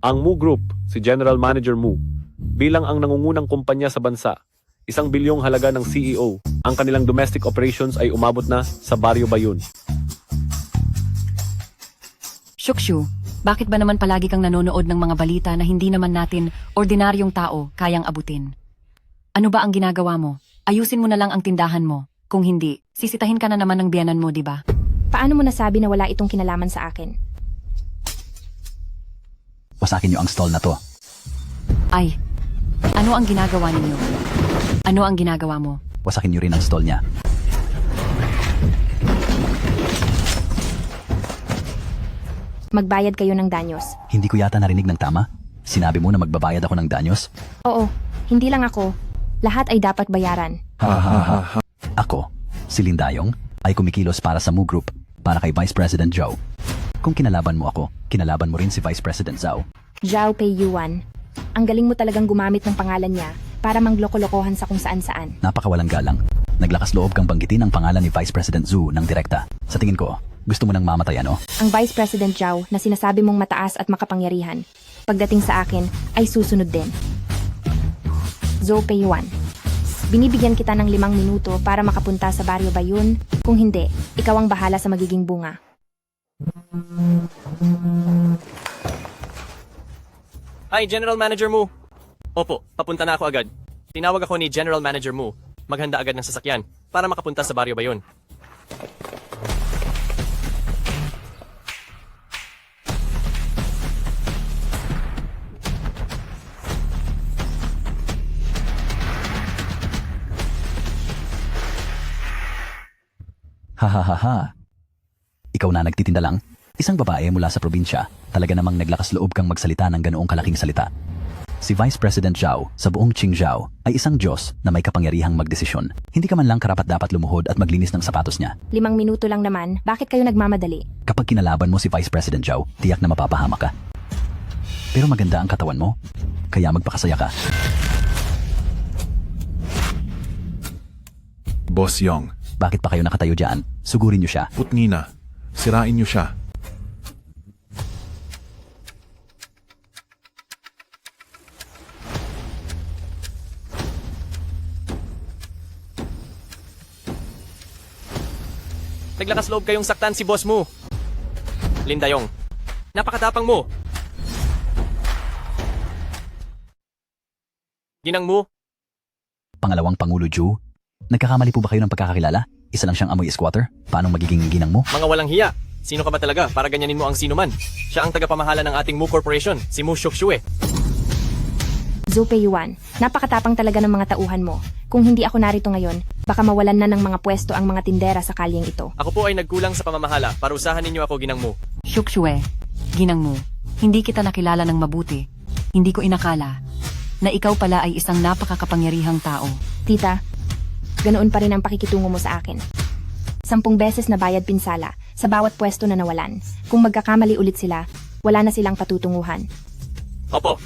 Ang Mu Group, si General Manager Mu, bilang ang nangungunang kumpanya sa bansa, 1 bilyong halaga ng CEO, ang kanilang domestic operations ay umabot na sa Barrio Bayun. Shukshu, bakit ba naman palagi kang nanonood ng mga balita na hindi naman natin, ordinaryong tao, kayang abutin? Ano ba ang ginagawa mo? Ayusin mo na lang ang tindahan mo. Kung hindi, sisitahin ka na naman ng biyanan mo, di ba? Paano mo nasabi na wala itong kinalaman sa akin? Wasakin niyo ang stall na to. Ay, ano ang ginagawa ninyo? Ano ang ginagawa mo? Wasakin niyo rin ang stall niya. Magbayad kayo ng danyos. Hindi ko yata narinig ng tama. Sinabi mo na magbabayad ako ng danyos? Oo, hindi lang ako. Lahat ay dapat bayaran. Ako, si Lindayong, ay kumikilos para sa Mu Group, para kay Vice President Zhao. Kung kinalaban mo ako, kinalaban mo rin si Vice President Zhao. Zhao Pei Yuan. Ang galing mo talagang gumamit ng pangalan niya para mangloko-lokohan sa kung saan-saan. Napakawalang galang. Naglakas loob kang banggitin ang pangalan ni Vice President Zhu ng direkta. Sa tingin ko, gusto mo nang mamatay ano? Ang Vice President Zhao na sinasabi mong mataas at makapangyarihan, pagdating sa akin ay susunod din. Zhou Pei Yuan. Binibigyan kita ng 5 minuto para makapunta sa Barrio Bayun. Kung hindi, ikaw ang bahala sa magiging bunga. Hi, General Manager Mu. Opo, papunta na ako agad. Tinawag ako ni General Manager Mu. Maghanda agad ng sasakyan para makapunta sa Barrio Bayun. Hahaha. Ikaw na nagtitinda lang? Isang babae mula sa probinsya, talaga namang naglakas loob kang magsalita ng ganoong kalaking salita. Si Vice President Zhao sa buong Qingzhou ay isang Diyos na may kapangyarihang magdesisyon. Hindi ka man lang karapat-dapat lumuhod at maglinis ng sapatos niya. 5 minuto lang naman, bakit kayo nagmamadali? Kapag kinalaban mo si Vice President Zhao, tiyak na mapapahama ka. Pero maganda ang katawan mo, kaya magpakasaya ka. Boss Yong, Bakit pa kayo nakatayo dyan? Sugurin niyo siya. putni na. Sirain niyo siya. Naglakas loob kayong saktan si boss mo. Lindayong, napakatapang mo. Ginang mo, Pangalawang Pangulo Zhu, nagkakamali po ba kayo ng pagkakakilala? Isa lang siyang amoy squatter? Paano magiging ginang mo? mga walang hiya. Sino ka ba talaga para ganyanin mo ang sino man? Siya ang tagapamahala ng ating Mu Corporation, si Mu Shukshu. Zhou Pei Yuan, napakatapang talaga ng mga tauhan mo. Kung hindi ako narito ngayon, baka mawalan na ng mga pwesto ang mga tindera sa kalyeng ito. Ako po ay nagkulang sa pamamahala. Parusahan ninyo ako, Ginang Mu. Shukshu, ginang mo, hindi kita nakilala ng mabuti. Hindi ko inakala na ikaw pala ay isang napakakapangyarihang tao. Tita, ganoon pa rin ang pakikitungo mo sa akin. 10 beses na bayad pinsala sa bawat pwesto na nawalan. Kung magkakamali ulit sila, wala na silang patutunguhan. Opo,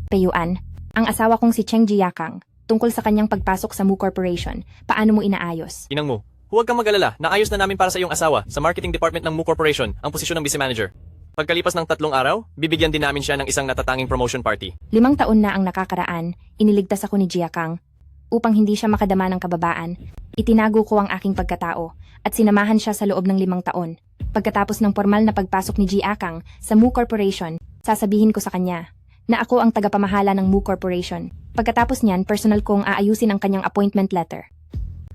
Peyuan, ang asawa kong si Cheng Jiakang, tungkol sa kanyang pagpasok sa Mu Corporation, paano mo inaayos? Ginang Mu. Huwag kang mag-alala. Naayos na namin para sa iyong asawa sa marketing department ng Mu Corporation ang posisyon ng vice manager. Pagkalipas ng 3 araw, bibigyan din namin siya ng isang natatanging promotion party. 5 taon na ang nakakaraan, iniligtas ako ni Jiakang. Upang hindi siya makadama ng kababaan, itinago ko ang aking pagkatao at sinamahan siya sa loob ng 5 taon. Pagkatapos ng formal na pagpasok ni Jiakang sa Mu Corporation, sasabihin ko sa kanya na ako ang tagapamahala ng Mu Corporation. Pagkatapos niyan, personal kong aayusin ang kanyang appointment letter.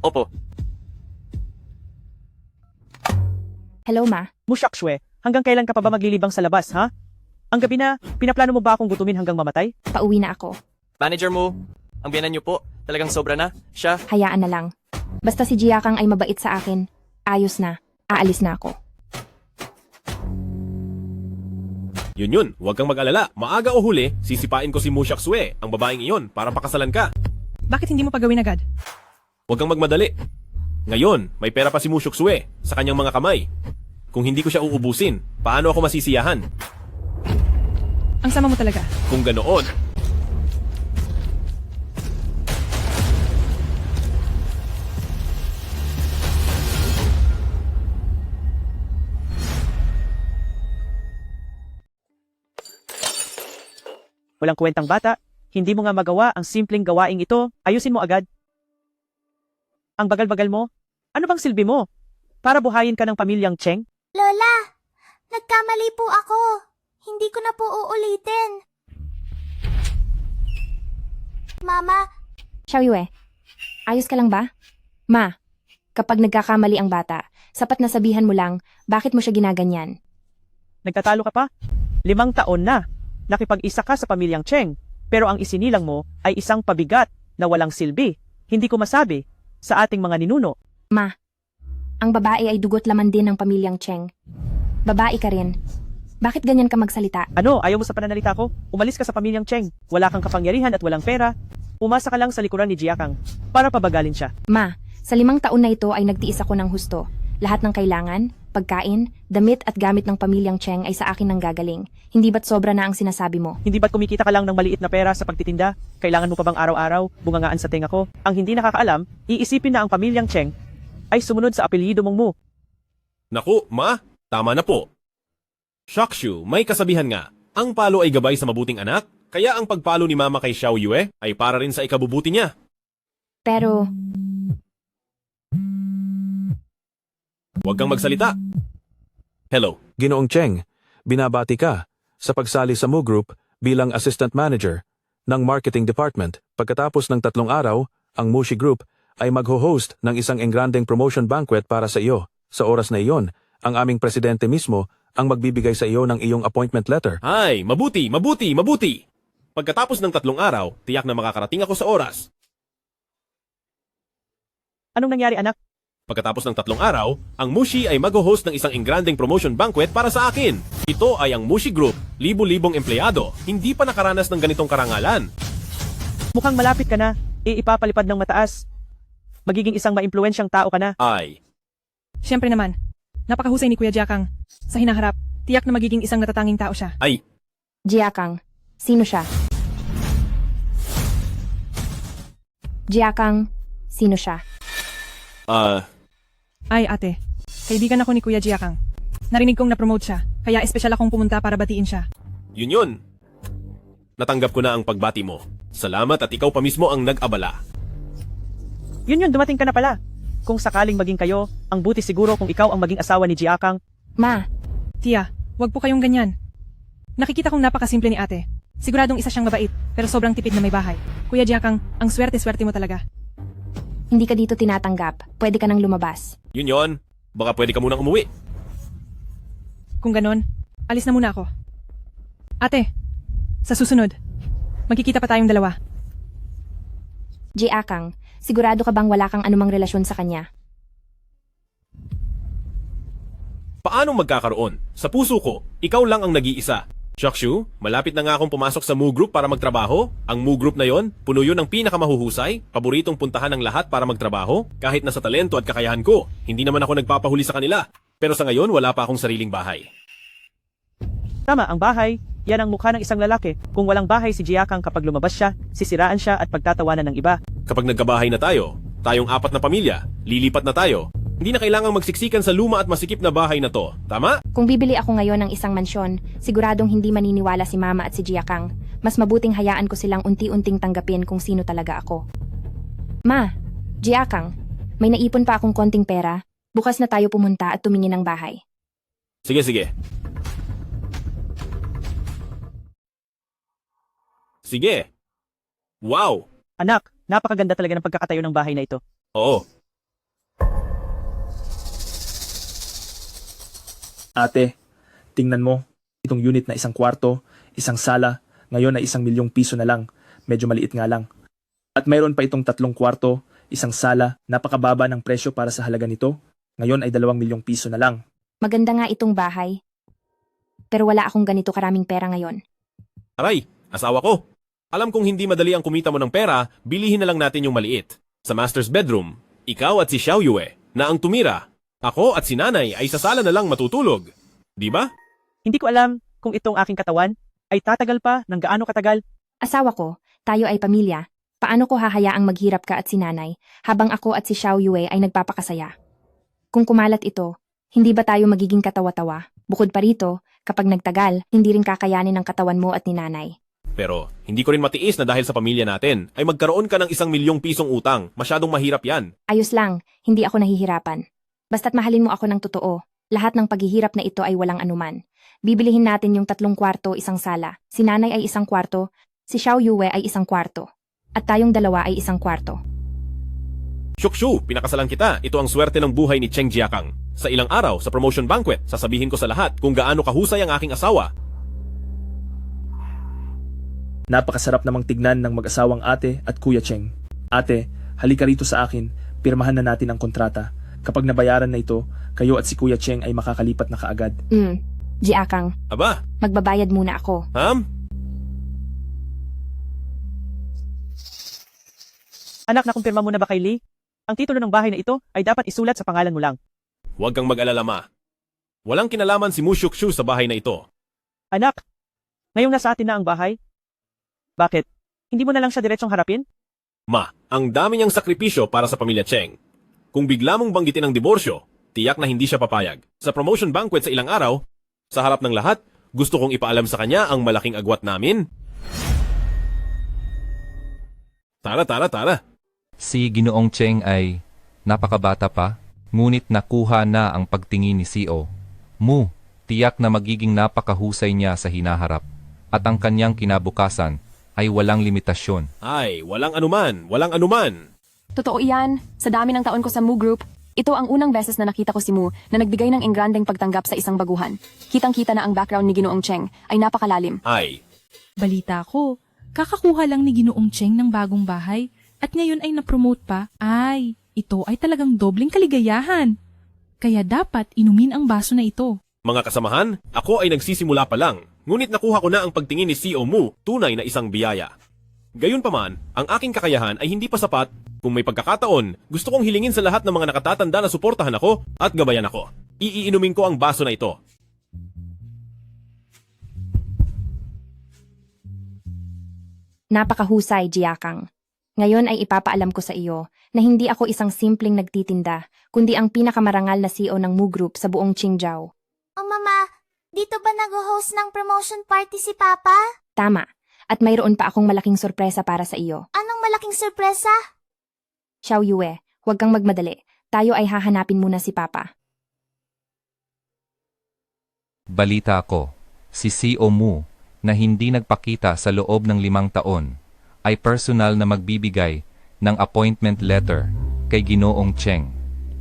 Opo, Hello, Ma. Mushakswe, hanggang kailan ka pa ba maglilibang sa labas, ha? Ang gabi na, pinaplano mo ba akong gutumin hanggang mamatay? Pauwi na ako. manager Mu. Ang biyanan niyo po, talagang sobra na. Siya, Hayaan na lang. Basta si Jiakang ay mabait sa akin, ayos na. Aalis na ako. Yun, huwag kang mag-alala. Maaga o huli, sisipain ko si Mu Shaksue, ang babaeng iyon, para pakasalan ka. Bakit hindi mo pa gawin agad? Huwag kang magmadali. Ngayon, may pera pa si Mu Shaksue sa kanyang mga kamay. Kung hindi ko siya uubusin, paano ako masisiyahan? Ang sama mo talaga. Kung ganoon, Walang kwentang bata. Hindi mo nga magawa ang simpleng gawaing ito. Ayusin mo agad. Ang bagal-bagal mo? Ano bang silbi mo? Para buhayin ka ng pamilyang Cheng? Lola, nagkamali po ako. Hindi ko na po uulitin. Mama, Xiaoyue, ayos ka lang ba? Ma, kapag nagkakamali ang bata, sapat na sabihan mo lang, bakit mo siya ginaganyan? Nagtatalo ka pa? 5 taon na. Nakipag-isa ka sa pamilyang Cheng. Pero ang isinilang mo ay isang pabigat na walang silbi. Hindi ko masabi sa ating mga ninuno. Ma, ang babae ay dugot laman din ng pamilyang Cheng. Babae ka rin. Bakit ganyan ka magsalita? Ano, ayaw mo sa pananalita ko? Umalis ka sa pamilyang Cheng. Wala kang kapangyarihan at walang pera. Umasa ka lang sa likuran ni Jiakang para pabagalin siya. Ma, sa 5 taon na ito ay nagtiis ako ng husto. Lahat ng kailangan, pagkain, damit at gamit ng pamilyang Cheng ay sa akin nang gagaling. Hindi ba't sobra na ang sinasabi mo? Hindi ba't kumikita ka lang ng maliit na pera sa pagtitinda? Kailangan mo pa bang araw-araw bungangaan sa tenga ko? Ang hindi nakakaalam, iisipin na ang pamilyang Cheng ay sumunod sa apelyido mong Mu. Naku, ma, tama na po. Shockshu, may kasabihan nga, ang palo ay gabay sa mabuting anak, kaya ang pagpalo ni mama kay Xiaoyue ay para rin sa ikabubuti niya. Pero, Huwag kang magsalita. Hello. Ginoong Cheng, binabati ka sa pagsali sa Mu Group bilang Assistant Manager ng Marketing Department. Pagkatapos ng 3 araw, ang Mushi Group ay magho-host ng isang engrandeng promotion banquet para sa iyo. Sa oras na iyon, ang aming presidente mismo ang magbibigay sa iyo ng iyong appointment letter. Ay, mabuti. Pagkatapos ng 3 araw, tiyak na makakarating ako sa oras. Anong nangyari anak? Pagkatapos ng 3 araw, ang Mushi ay mag-host ng isang engrandeng promotion banquet para sa akin. Ito ay ang Mushi Group, libo-libong empleyado. Hindi pa nakaranas ng ganitong karangalan. Mukhang malapit ka na. Ipapalipad ng mataas. Magiging isang maimpluwensyang tao ka na. Ay, Siyempre naman, napakahusay ni Kuya Jiakang. Sa hinaharap, tiyak na magiging isang natatanging tao siya. Jiakang, sino siya? Jiakang, sino siya? Ay ate, kaibigan ako ni Kuya Jiakang. Narinig kong na-promote siya, kaya espesyal akong pumunta para batiin siya. yun. Natanggap ko na ang pagbati mo. Salamat at ikaw pa mismo ang nag-abala. Yun, dumating ka na pala. Kung sakaling maging kayo, ang buti siguro kung ikaw ang maging asawa ni Jiakang. Ma, Tia, wag po kayong ganyan. Nakikita kong napakasimple ni ate. Siguradong isa siyang mabait, pero sobrang tipid na may bahay. Kuya Jiakang, ang swerte-swerte mo talaga. hindi ka dito tinatanggap. Pwede ka nang lumabas. Yun. Baka pwede ka munang umuwi. Kung ganon, alis na muna ako. Ate, sa susunod, magkikita pa tayong dalawa. Jiakang, sigurado ka bang wala kang anumang relasyon sa kanya? Paano magkakaroon? Sa puso ko, ikaw lang ang nag-iisa. Shockshu, malapit na nga akong pumasok sa Mu Group para magtrabaho. Ang Mu Group na yon, puno yun ng pinakamahuhusay, paboritong puntahan ng lahat para magtrabaho, kahit na sa talento at kakayahan ko. Hindi naman ako nagpapahuli sa kanila. Pero sa ngayon, wala pa akong sariling bahay. Tama, ang bahay. Yan ang mukha ng isang lalaki. Kung walang bahay si Jiakang kapag lumabas siya, sisiraan siya at pagtatawanan ng iba. Kapag nagkabahay na tayo, tayong 4 na pamilya, lilipat na tayo. Hindi na kailangang magsiksikan sa luma at masikip na bahay na to. Tama? Kung bibili ako ngayon ng isang mansyon, siguradong hindi maniniwala si Mama at si Jiakang. Mas mabuting hayaan ko silang unti-unting tanggapin kung sino talaga ako. Ma, Jiakang, may naipon pa akong konting pera. Bukas na tayo pumunta at tumingin ng bahay. Sige. Sige. Wow! Anak, napakaganda talaga ng pagkakatayo ng bahay na ito. Oo. Ate, tingnan mo, itong unit na 1 kwarto, 1 sala, ngayon ay 1 milyong piso na lang. Medyo maliit nga lang. At mayroon pa itong 3 kwarto, 1 sala, napakababa ng presyo para sa halaga nito. Ngayon ay 2 milyong piso na lang. Maganda nga itong bahay. Pero wala akong ganito karaming pera ngayon. Aray, asawa ko. Alam kong hindi madali ang kumita mo ng pera, bilihin na lang natin yung maliit. Sa master's bedroom, ikaw at si Xiaoyue na ang tumira. Ako at si nanay ay sa sala na lang matutulog. Di ba? Hindi ko alam kung itong aking katawan ay tatagal pa ng gaano katagal. Asawa ko, tayo ay pamilya. Paano ko hahayaang maghirap ka at si nanay habang ako at si Xiaoyue ay nagpapakasaya? Kung kumalat ito, hindi ba tayo magiging katawa-tawa? Bukod pa rito, kapag nagtagal, hindi rin kakayanin ng katawan mo at ni nanay. Pero hindi ko rin matiis na dahil sa pamilya natin ay magkaroon ka ng 1 milyong pisong utang. Masyadong mahirap yan. Ayos lang, hindi ako nahihirapan. Basta't mahalin mo ako ng totoo. Lahat ng paghihirap na ito ay walang anuman. Bibilihin natin yung 3 kwarto, 1 sala. Si nanay ay 1 kwarto, si Xiao Yue ay 1 kwarto. At tayong dalawa ay 1 kwarto. Shukshu, pinakasalan kita. Ito ang swerte ng buhay ni Cheng Jiakang. Sa ilang araw, sa promotion banquet, sasabihin ko sa lahat kung gaano kahusay ang aking asawa. Napakasarap namang tignan ng mag-asawang ate at Kuya Cheng. Ate, halika rito sa akin, pirmahan na natin ang kontrata. Kapag nabayaran na ito, kayo at si Kuya Cheng ay makakalipat na kaagad. Jiakang, Aba, magbabayad muna ako. Anak, nakumpirma mo na ba kay Lee? Ang titulo ng bahay na ito ay dapat isulat sa pangalan mo lang. huwag kang mag-alala, ma. Walang kinalaman si Mu Shukshu sa bahay na ito. Anak, ngayong nasa atin na ang bahay? Bakit? Hindi mo na lang siya diretsong harapin? Ma, ang dami niyang sakripisyo para sa pamilya Cheng. Kung bigla mong banggitin ang diborsyo, tiyak na hindi siya papayag. Sa promotion banquet sa ilang araw, sa harap ng lahat, gusto kong ipaalam sa kanya ang malaking agwat namin. Tara. Si Ginoong Cheng ay napakabata pa, ngunit nakuha na ang pagtingin ni CEO. Mu, tiyak na magiging napakahusay niya sa hinaharap, at ang kanyang kinabukasan ay walang limitasyon. Ay, walang anuman. Totoo iyan. Sa dami ng taon ko sa Mu Group, ito ang unang beses na nakita ko si Mu na nagbigay ng engrandeng pagtanggap sa isang baguhan. Kitang-kita na ang background ni Ginoong Cheng ay napakalalim. Ay, Balita ko, kakakuha lang ni Ginoong Cheng ng bagong bahay at ngayon ay na-promote pa. Ay, ito ay talagang dobleng kaligayahan. Kaya dapat inumin ang baso na ito. mga kasamahan, ako ay nagsisimula pa lang. Ngunit nakuha ko na ang pagtingin ni CEO Mu, tunay na isang biyaya. Gayunpaman, ang aking kakayahan ay hindi pa sapat. Kung may pagkakataon, gusto kong hilingin sa lahat ng mga nakatatanda na suportahan ako at gabayan ako. Iinumin ko ang baso na ito. Napakahusay, Jiakang. Ngayon ay ipapaalam ko sa iyo na hindi ako isang simpleng nagtitinda, kundi ang pinakamarangal na CEO ng Mu Group sa buong Qingzhou. Oh mama, dito ba nag-host ng promotion party si Papa? Tama. At mayroon pa akong malaking sorpresa para sa iyo. Anong malaking sorpresa? Xiao Yue, huwag kang magmadali. Tayo ay hahanapin muna si Papa. Balita ko, si CEO Mu na hindi nagpakita sa loob ng 5 taon ay personal na magbibigay ng appointment letter kay Ginoong Cheng.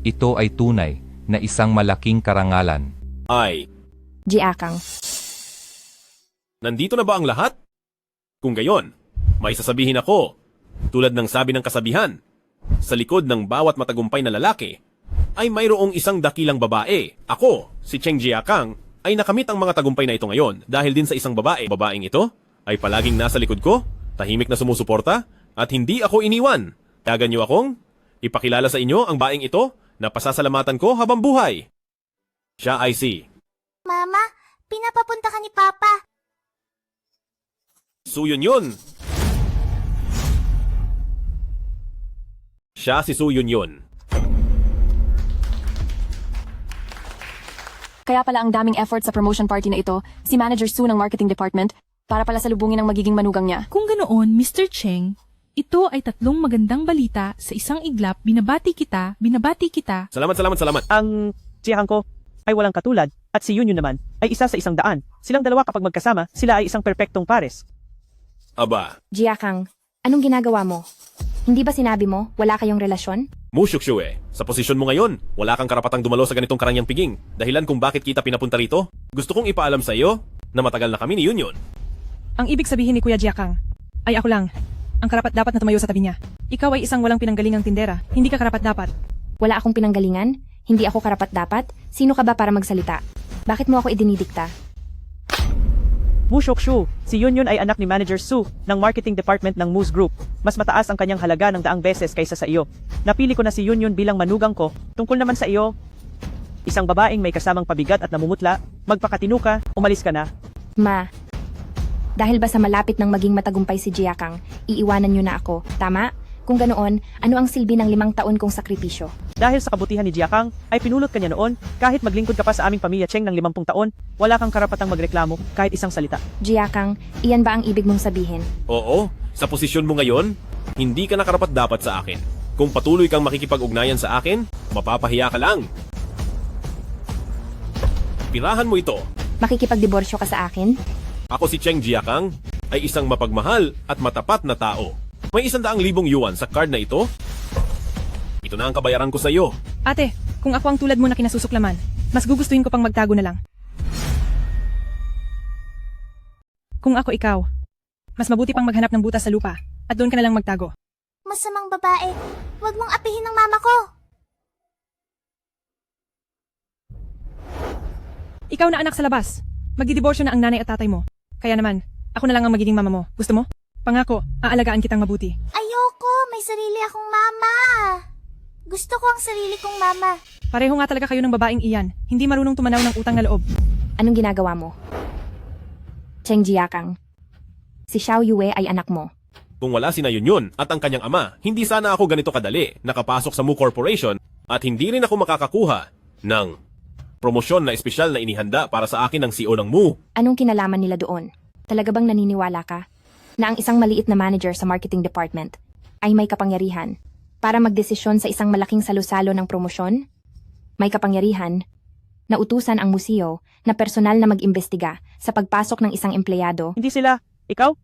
Ito ay tunay na isang malaking karangalan. Ay, Jiakang. nandito na ba ang lahat? Kung gayon, may sasabihin ako. Tulad ng sabi ng kasabihan, sa likod ng bawat matagumpay na lalaki, ay mayroong isang dakilang babae. Ako, si Cheng Jiakang, ay nakamit ang mga tagumpay na ito ngayon dahil din sa isang babae. Babaeng ito ay palaging nasa likod ko, tahimik na sumusuporta, at hindi ako iniwan. Tagan niyo akong ipakilala sa inyo ang baeng ito na pasasalamatan ko habang buhay. Siya ay si Mama, pinapapunta ka ni Papa. Su Yunyun. Siya si Su Yunyun. Kaya pala ang daming effort sa promotion party na ito, si Manager Su ng Marketing Department, para pala salubungin ang magiging manugang niya. Kung ganoon, Mr. Cheng, ito ay 3 magandang balita sa isang iglap. Binabati kita. Salamat. Ang Jiakang ko ay walang katulad at si Yun naman ay isa sa 100. Silang dalawa kapag magkasama, sila ay isang perpektong pares. Aba, Jiakang, anong ginagawa mo? Hindi ba sinabi mo, wala kayong relasyon? Mu Shukshu, sa posisyon mo ngayon, wala kang karapatang dumalo sa ganitong karangyang piging. Dahilan kung bakit kita pinapunta rito, gusto kong ipaalam sa iyo na matagal na kami ni Yun. Ang ibig sabihin ni Kuya Jiakang ay ako lang ang karapat-dapat na tumayo sa tabi niya. Ikaw ay isang walang pinanggalingang tindera. Hindi ka karapat-dapat. Wala akong pinanggalingan? Hindi ako karapat-dapat? Sino ka ba para magsalita? Bakit mo ako idinidikta? Mu Shukshu, si Yun ay anak ni Manager Su ng Marketing Department ng Mu's Group. Mas mataas ang kanyang halaga ng 100 beses kaysa sa iyo. Napili ko na si Yun bilang manugang ko. Tungkol naman sa iyo, isang babaeng may kasamang pabigat at namumutla, magpakatino ka, umalis ka na. Ma, dahil ba sa malapit ng maging matagumpay si Jiakang, iiwanan niyo na ako, tama? Kung ganoon, ano ang silbi ng 5 taon kong sakripisyo? Dahil sa kabutihan ni Jiakang, ay pinulot kanya noon, kahit maglingkod ka pa sa aming pamilya Cheng ng 50 taon, wala kang karapatang magreklamo kahit isang salita. Jiakang, iyan ba ang ibig mong sabihin? Oo, sa posisyon mo ngayon, hindi ka nakarapat dapat sa akin. Kung patuloy kang makikipag-ugnayan sa akin, mapapahiya ka lang. Pirahan mo ito. Makikipagdiborsyo ka sa akin? Ako si Cheng Jiakang, ay isang mapagmahal at matapat na tao. May 100,000 yuan sa card na ito. Ito na ang kabayaran ko sa iyo. Ate, kung ako ang tulad mo na kinasusuklaman, mas gugustuhin ko pang magtago na lang. Kung ako ikaw, mas mabuti pang maghanap ng butas sa lupa at doon ka na lang magtago. Masamang babae. Huwag mong apihin ng mama ko. Ikaw na anak sa labas. Magdidiborsyo na ang nanay at tatay mo. Kaya naman, ako na lang ang magiging mama mo. Gusto mo? Pangako, aalagaan kitang mabuti. Ayoko, may sarili akong mama. Gusto ko ang sarili kong mama. Pareho nga talaga kayo ng babaeng iyan. Hindi marunong tumanaw ng utang na loob. Anong ginagawa mo? Cheng Jiakang, si Xiao Yue ay anak mo. Kung wala si na Yun at ang kanyang ama, hindi sana ako ganito kadali nakapasok sa Mu Corporation at hindi rin ako makakakuha ng promosyon na espesyal na inihanda para sa akin ng CEO ng Mu. Anong kinalaman nila doon? Talaga bang naniniwala ka na ang isang maliit na manager sa marketing department ay may kapangyarihan para magdesisyon sa isang malaking salusalo ng promosyon? May kapangyarihan na utusan ang museo na personal na mag-imbestiga sa pagpasok ng isang empleyado. Hindi sila, ikaw?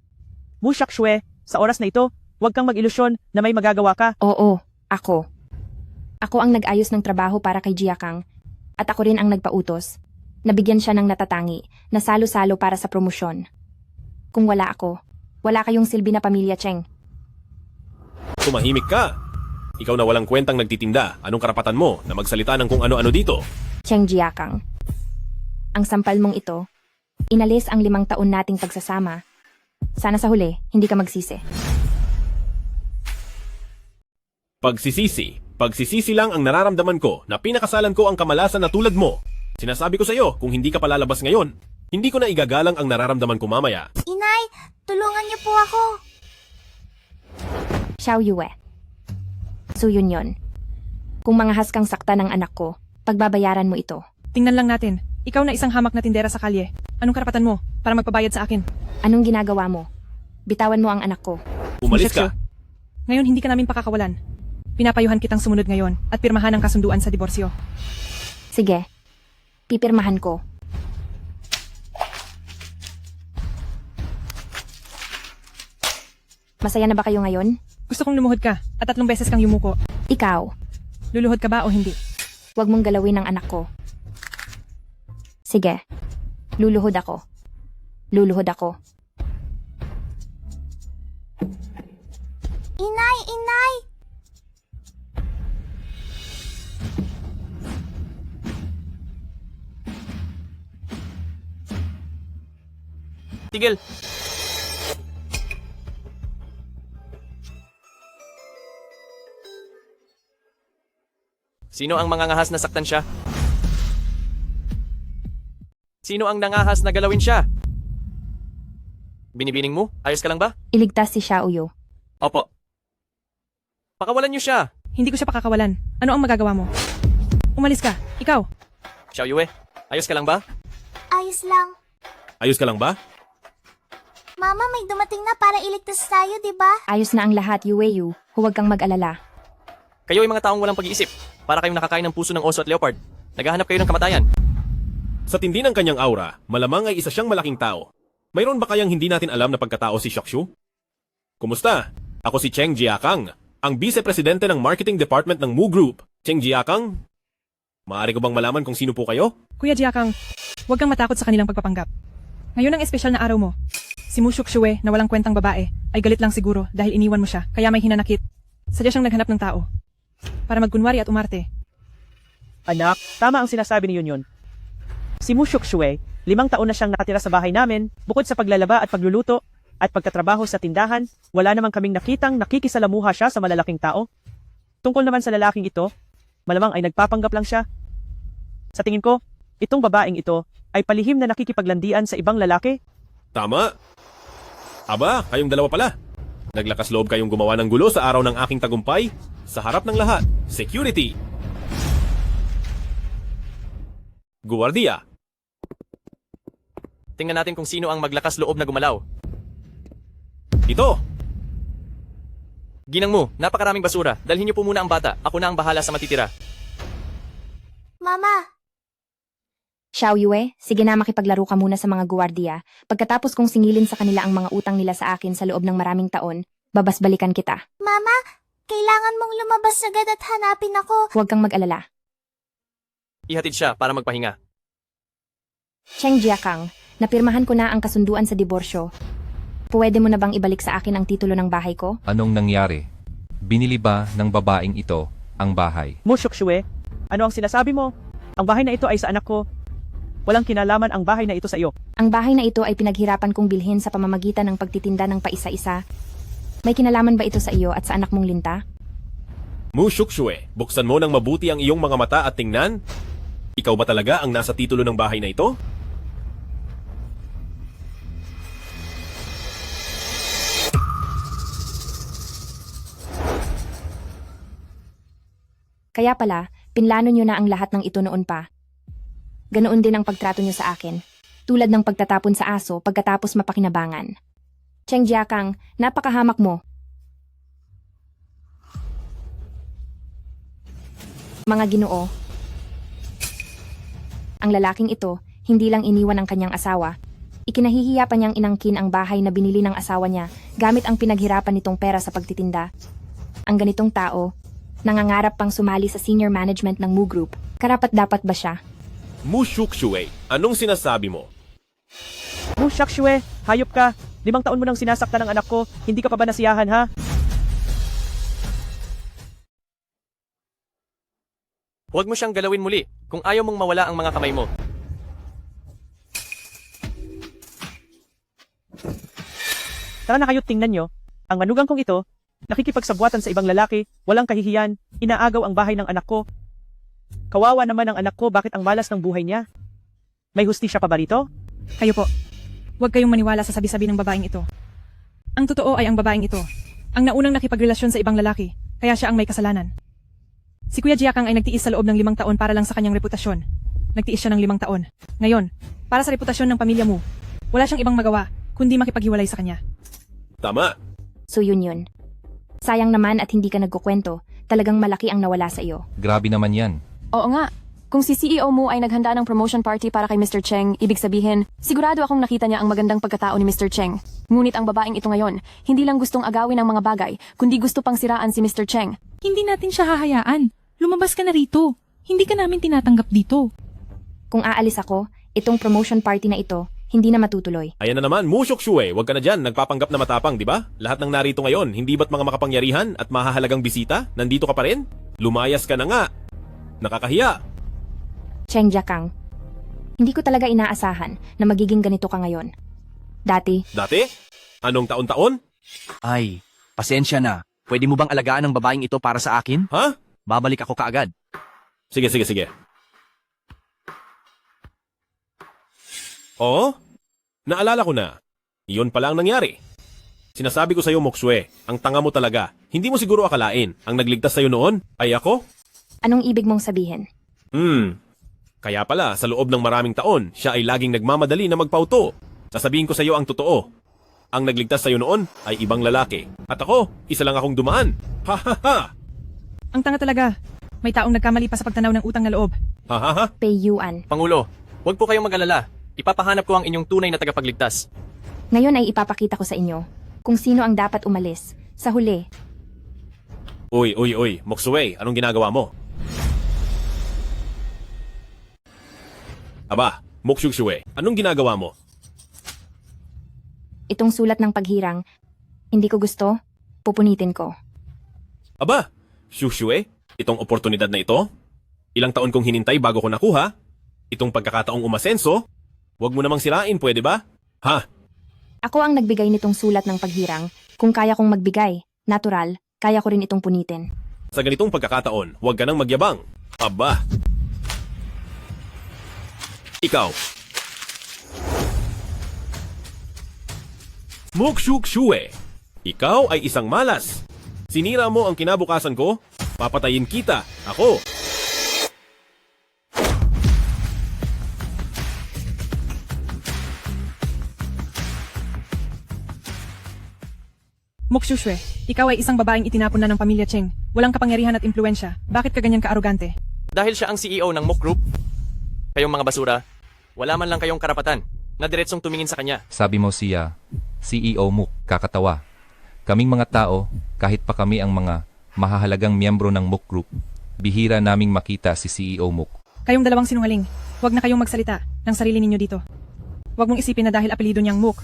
Mu Shaoxue, sa oras na ito, huwag kang mag-ilusyon na may magagawa ka. Oo, ako. Ako ang nag-ayos ng trabaho para kay Jiakang at ako rin ang nagpautos. Nabigyan siya ng natatangi na salo-salo para sa promosyon. Kung wala ako, wala kayong silbi na pamilya, Cheng. Tumahimik ka. Ikaw na walang kwentang nagtitinda. Anong karapatan mo na magsalita ng kung ano-ano dito? Cheng Jiakang. Ang sampal mong ito, inalis ang 5 taon nating pagsasama. Sana sa huli, hindi ka magsisi. Pagsisisi lang ang nararamdaman ko na pinakasalan ko ang kamalasan na tulad mo. Sinasabi ko sa iyo, kung hindi ka palalabas ngayon, hindi ko na igagalang ang nararamdaman ko mamaya. Inay, tulungan niyo po ako. Xiao Yue. Su Yun. Kung mangahas kang sakta ng anak ko, pagbabayaran mo ito. Tingnan lang natin. Ikaw na isang hamak na tindera sa kalye. Anong karapatan mo para magpabayad sa akin? Anong ginagawa mo? Bitawan mo ang anak ko. Umalis ka. Ngayon hindi ka namin pakakawalan. Pinapayuhan kitang sumunod ngayon at pirmahan ang kasunduan sa diborsyo. Sige, pipirmahan ko. Masaya na ba kayo ngayon? Gusto kong lumuhod ka at 3 beses kang yumuko. Ikaw, Luluhod ka ba o hindi? huwag mong galawin ang anak ko. Sige, luluhod ako. Luluhod ako. Inay, inay! Tigil! Sino ang mangangahas na saktan siya? Sino ang nangahas na galawin siya? Binibining mo? Ayos ka lang ba? Iligtas si Xiao Yu. Opo. Pakawalan niyo siya. Hindi ko siya pakakawalan. Ano ang magagawa mo? Umalis ka. Ikaw. Xiao Yue, ayos ka lang ba? Ayos lang. Ayos ka lang ba? Mama, may dumating na para iligtas tayo, di ba? Ayos na ang lahat, Yue Yu. Huwag kang mag-alala. Kayo ay mga taong walang pag-iisip. Para kayong nakakain ng puso ng oso at leopard. Naghahanap kayo ng kamatayan. Sa tindi ng kanyang aura, malamang ay isa siyang malaking tao. Mayroon ba kayang hindi natin alam na pagkatao si Shaoxue? Kumusta? Ako si Cheng Jiakang, ang Vice-Presidente ng Marketing Department ng Mu Group. Cheng Jiakang, maaari ko bang malaman kung sino po kayo? Kuya Jiakang, huwag kang matakot sa kanilang pagpapanggap. Ngayon ang espesyal na araw mo. Si Mu Shaoxue na walang kwentang babae ay galit lang siguro dahil iniwan mo siya kaya may hinanakit. Sadya siyang naghanap ng tao. Para magkunwari at umarte. Anak, tama ang sinasabi ni Yun. Si Mu Shaoxue, 5 taon na siyang nakatira sa bahay namin, bukod sa paglalaba at pagluluto, at pagtatrabaho sa tindahan, wala namang kaming nakitang nakikisalamuha siya sa malalaking tao. Tungkol naman sa lalaking ito, malamang ay nagpapanggap lang siya. Sa tingin ko, itong babaeng ito ay palihim na nakikipaglandian sa ibang lalaki. Tama. Aba, kayong dalawa pala. Naglakas loob kayong gumawa ng gulo sa araw ng aking tagumpay? Sa harap ng lahat, security! Guardia! Tingnan natin kung sino ang maglakas loob na gumalaw. Ito! Ginang mo, napakaraming basura. Dalhin niyo po muna ang bata. Ako na ang bahala sa matitira. Mama, Xiao Yue, sige na makipaglaro ka muna sa mga guwardiya. Pagkatapos kong singilin sa kanila ang mga utang nila sa akin sa loob ng maraming taon, babasbalikan kita. Mama, kailangan mong lumabas agad at hanapin ako. Huwag kang mag-alala. Ihatid siya para magpahinga. Cheng Jiakang, napirmahan ko na ang kasunduan sa diborsyo. Pwede mo na bang ibalik sa akin ang titulo ng bahay ko? Anong nangyari? Binili ba ng babaeng ito ang bahay? Mu Shuxue, ano ang sinasabi mo? Ang bahay na ito ay sa anak ko. Walang kinalaman ang bahay na ito sa iyo. Ang bahay na ito ay pinaghirapan kong bilhin sa pamamagitan ng pagtitinda ng paisa-isa. May kinalaman ba ito sa iyo at sa anak mong Linta? Mu Shuxue, buksan mo ng mabuti ang iyong mga mata at tingnan. Ikaw ba talaga ang nasa titulo ng bahay na ito? Kaya pala, pinlano nyo na ang lahat ng ito noon pa. Ganoon din ang pagtrato nyo sa akin. Tulad ng pagtatapon sa aso pagkatapos mapakinabangan. Cheng Jiakang, napakahamak mo. Mga Ginoo. Ang lalaking ito, hindi lang iniwan ang kanyang asawa. Ikinahihiya pa niyang inangkin ang bahay na binili ng asawa niya gamit ang pinaghirapan nitong pera sa pagtitinda. Ang ganitong tao, nangangarap pang sumali sa senior management ng Mu Group. Karapat-dapat ba siya? Mu Shuxue, anong sinasabi mo? Mu Shuxue, hayop ka. 5 taon mo nang sinasaktan ng anak ko. Hindi ka pa ba nasiyahan, ha? Huwag mo siyang galawin muli kung ayaw mong mawala ang mga kamay mo. Tara na kayo, tingnan nyo. Ang manugang kong ito, nakikipagsabwatan sa ibang lalaki, walang kahihiyan, inaagaw ang bahay ng anak ko. Kawawa naman ang anak ko, bakit ang malas ng buhay niya? May hustisya pa ba rito? Kayo po. Huwag kayong maniwala sa sabi-sabi ng babaeng ito. Ang totoo ay ang babaeng ito. Ang naunang nakipagrelasyon sa ibang lalaki, kaya siya ang may kasalanan. Si Kuya Jiakang ay nagtiis sa loob ng 5 taon para lang sa kanyang reputasyon. Nagtiis siya ng 5 taon. Ngayon, para sa reputasyon ng pamilya mo, wala siyang ibang magawa, kundi makipaghiwalay sa kanya. Tama. So yun. Sayang naman at hindi ka nagkukwento. Talagang malaki ang nawala sa iyo. Grabe naman yan. Oo nga. Kung si CEO mo ay naghanda ng promotion party para kay Mr. Cheng, ibig sabihin, sigurado akong nakita niya ang magandang pagkatao ni Mr. Cheng. Ngunit ang babaeng ito ngayon, hindi lang gustong agawin ang mga bagay, kundi gusto pang siraan si Mr. Cheng. Hindi natin siya hahayaan. Lumabas ka na rito. Hindi ka namin tinatanggap dito. Kung aalis ako, itong promotion party na ito, hindi na matutuloy. Ayan na naman, Mu Shuxue, huwag ka na dyan, nagpapanggap na matapang, di ba? Lahat ng narito ngayon, hindi ba't mga makapangyarihan at mahahalagang bisita? Nandito ka pa rin? Lumayas ka na nga. Nakakahiya. Cheng Jiakang, hindi ko talaga inaasahan na magiging ganito ka ngayon. Dati, Anong taon-taon? Ay, pasensya na. Pwede mo bang alagaan ang babaeng ito para sa akin? Ha? Babalik ako kaagad. Sige. Oo? Naalala ko na. Iyon pala ang nangyari. Sinasabi ko sa'yo, Moksue, ang tanga mo talaga. Hindi mo siguro akalain, ang nagligtas sa'yo noon ay ako? anong ibig mong sabihin? Kaya pala, sa loob ng maraming taon, siya ay laging nagmamadali na magpauto. Sasabihin ko sa iyo ang totoo. Ang nagligtas sa iyo noon ay ibang lalaki. At ako, isa lang akong dumaan. Ha ha ha! Ang tanga talaga. May taong nagkamali pa sa pagtanaw ng utang na loob. Ha ha ha! Pei Yuan. Pangulo, huwag po kayong mag-alala. Ipapahanap ko ang inyong tunay na tagapagligtas. Ngayon ay ipapakita ko sa inyo kung sino ang dapat umalis. Sa huli, Uy, Moksue, anong ginagawa mo? Aba, Mokshuxue, anong ginagawa mo? itong sulat ng paghirang, hindi ko gusto, pupunitin ko. Aba, Shuxue, itong oportunidad na ito? Ilang taon kong hinintay bago ko nakuha? Itong pagkakataong umasenso? Huwag mo namang sirain, pwede ba? Ha? Ako ang nagbigay nitong sulat ng paghirang. Kung kaya kong magbigay, natural, kaya ko rin itong punitin. Sa ganitong pagkakataon, huwag ka nang magyabang. Aba. Ikaw. Mokshuxue, Ikaw ay isang malas. Sinira mo ang kinabukasan ko, papatayin kita, ako. Mukshushwe, ikaw ay isang babaeng itinapon na ng pamilya Cheng. Walang kapangyarihan at impluensya. Bakit ka ganyan ka-arogante? Dahil siya ang CEO ng Mook Group. Kayong mga basura, wala man lang kayong karapatan na diretsong tumingin sa kanya. Sabi mo siya, CEO Mook, kakatawa. Kaming mga tao, kahit pa kami ang mga mahahalagang miyembro ng Mook Group, bihira naming makita si CEO Mook. Kayong dalawang sinungaling, huwag na kayong magsalita ng sarili ninyo dito. Huwag mong isipin na dahil apelido niyang Mook,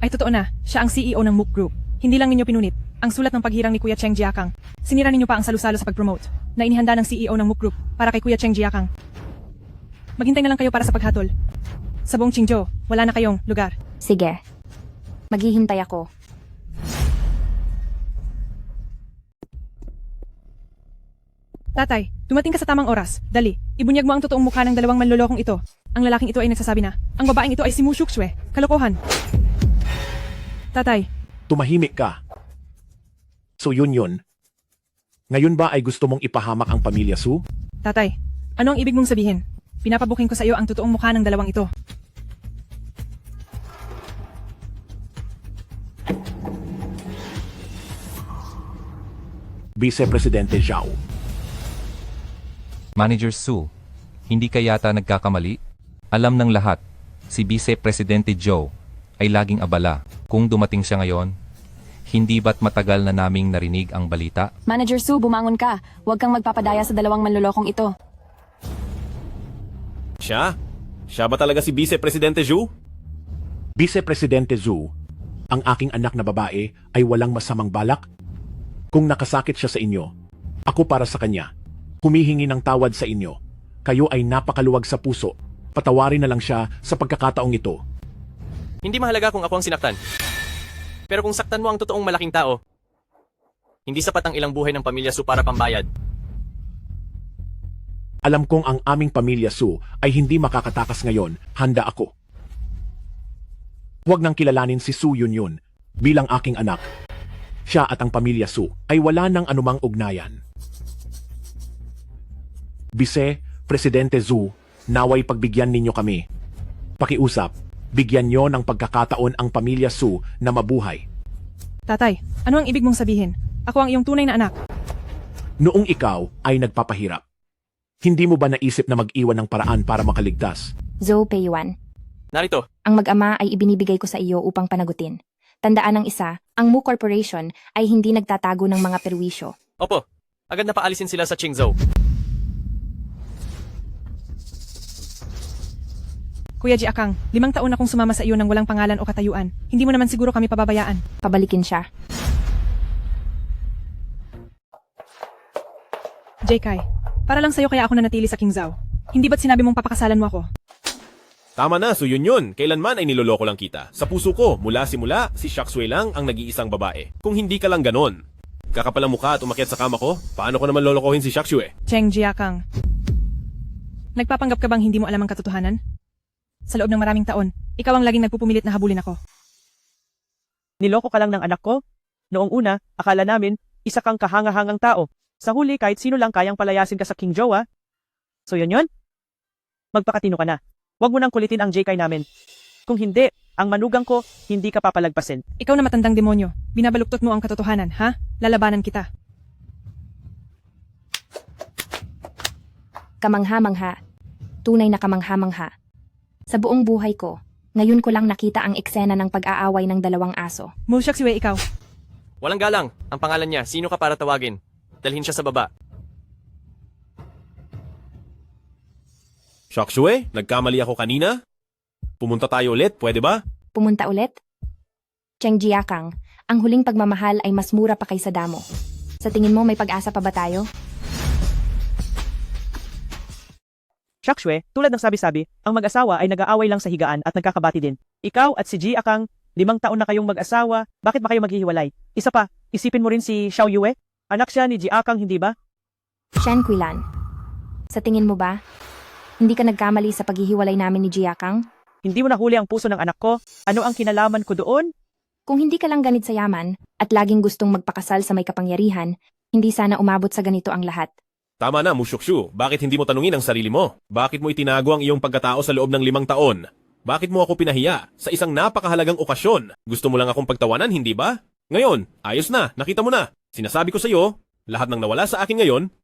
ay totoo na, siya ang CEO ng Mook Group. Hindi lang ninyo pinunit ang sulat ng paghirang ni Kuya Cheng Jiakang. Sinira ninyo pa ang salusalo sa pag-promote na inihanda ng CEO ng Mook Group para kay Kuya Cheng Jiakang. Maghintay na lang kayo para sa paghatol. Sa buong Qingzhou, wala na kayong lugar. Sige. Maghihintay ako. Tatay, dumating ka sa tamang oras. Dali, ibunyag mo ang totoong mukha ng dalawang manlolokong ito. Ang lalaking ito ay nagsasabi na, ang babaeng ito ay si Mu Shuxue. Kalokohan. Tatay, Tumahimik ka. So yun. Ngayon ba ay gusto mong ipahamak ang pamilya Su? tatay, ano ang ibig mong sabihin? Pinapabuking ko sa iyo ang totoong mukha ng dalawang ito. Vice Presidente Zhao. Manager Su, hindi ka yata nagkakamali? Alam ng lahat, si Vice Presidente Joe ay laging abala. Kung dumating siya ngayon, hindi ba't matagal na naming narinig ang balita? Manager Su, bumangon ka. Huwag kang magpapadaya sa dalawang manlolokong ito. Siya? Siya ba talaga si Vice Presidente Zhu? Vice Presidente Zhu, ang aking anak na babae ay walang masamang balak. Kung nakasakit siya sa inyo, ako para sa kanya, humihingi ng tawad sa inyo. Kayo ay napakaluwag sa puso. Patawarin na lang siya sa pagkakataong ito. Hindi mahalaga kung ako ang sinaktan. Pero kung saktan mo ang totoong malaking tao, hindi sapat ang ilang buhay ng pamilya Su para pambayad. Alam kong ang aming pamilya Su ay hindi makakatakas ngayon. Handa ako. Huwag nang kilalanin si Su Yunyun bilang aking anak. Siya at ang pamilya Su ay wala ng anumang ugnayan. Vice Presidente Zhu, naway pagbigyan ninyo kami. Pakiusap, bigyan nyo ng pagkakataon ang pamilya Su na mabuhay. Tatay, ano ang ibig mong sabihin? Ako ang iyong tunay na anak. Noong ikaw ay nagpapahirap, hindi mo ba naisip na mag-iwan ng paraan para makaligtas? Zhou Peiyuan. Narito, Ang mag-ama ay ibinibigay ko sa iyo upang panagutin. Tandaan ng isa, ang Mu Corporation ay hindi nagtatago ng mga perwisyo. opo, agad na paalisin sila sa Qingzhou. Kuya Jiakang, 5 taon akong sumama sa iyo nang walang pangalan o katayuan. Hindi mo naman siguro kami pababayaan. Pabalikin siya. JK, para lang sa'yo kaya ako nanatili sa Qingzhou. Hindi ba't sinabi mong papakasalan mo ako? Tama na, so yun. Kailanman ay niloloko lang kita. Sa puso ko, mula simula, si Shaksui lang ang nag-iisang babae. Kung hindi ka lang ganon, kakapalang mukha at umakyat sa kama ko, paano ko naman lolokohin si Shaksui? Cheng Jiakang, nagpapanggap ka bang hindi mo alam ang katotohanan? Sa loob ng maraming taon, ikaw ang laging nagpupumilit na habulin ako. Niloko ka lang ng anak ko? Noong una, akala namin, isa kang kahanga-hangang tao. Sa huli, kahit sino lang kayang palayasin ka sa Qingzhou, ah. So yun? Magpakatino ka na. Huwag mo nang kulitin ang JK namin. Kung hindi, ang manugang ko, hindi ka papalagpasin. Ikaw na matandang demonyo, binabaluktot mo ang katotohanan, ha? Lalabanan kita. Kamangha-mangha. Tunay na kamangha-mangha. Sa buong buhay ko, ngayon ko lang nakita ang eksena ng pag-aaway ng dalawang aso. Mu Shuxue, ikaw. Walang galang, ang pangalan niya, sino ka para tawagin? Dalhin siya sa baba. Shaksui, nagkamali ako kanina? Pumunta tayo ulit, pwede ba? Pumunta ulit? Cheng Jiakang, ang huling pagmamahal ay mas mura pa kaysa damo. Sa tingin mo may pag-asa pa ba tayo? Shaksue, tulad ng sabi-sabi, ang mag-asawa ay nag-aaway lang sa higaan at nagkakabati din. Ikaw at si Jiakang, 5 taon na kayong mag-asawa, bakit ba kayo maghihiwalay? Isa pa, isipin mo rin si Xiao Yue? Anak siya ni Jiakang, hindi ba? Shan Quilan, sa tingin mo ba, hindi ka nagkamali sa paghihiwalay namin ni Jiakang? Hindi mo nahuli ang puso ng anak ko? Ano ang kinalaman ko doon? Kung hindi ka lang ganit sa yaman at laging gustong magpakasal sa may kapangyarihan, hindi sana umabot sa ganito ang lahat. Tama na, Mushokshu. Bakit hindi mo tanungin ang sarili mo? Bakit mo itinago ang iyong pagkatao sa loob ng 5 taon? Bakit mo ako pinahiya sa isang napakahalagang okasyon? Gusto mo lang akong pagtawanan, hindi ba? Ngayon, ayos na, nakita mo na. Sinasabi ko sa iyo, lahat ng nawala sa akin ngayon,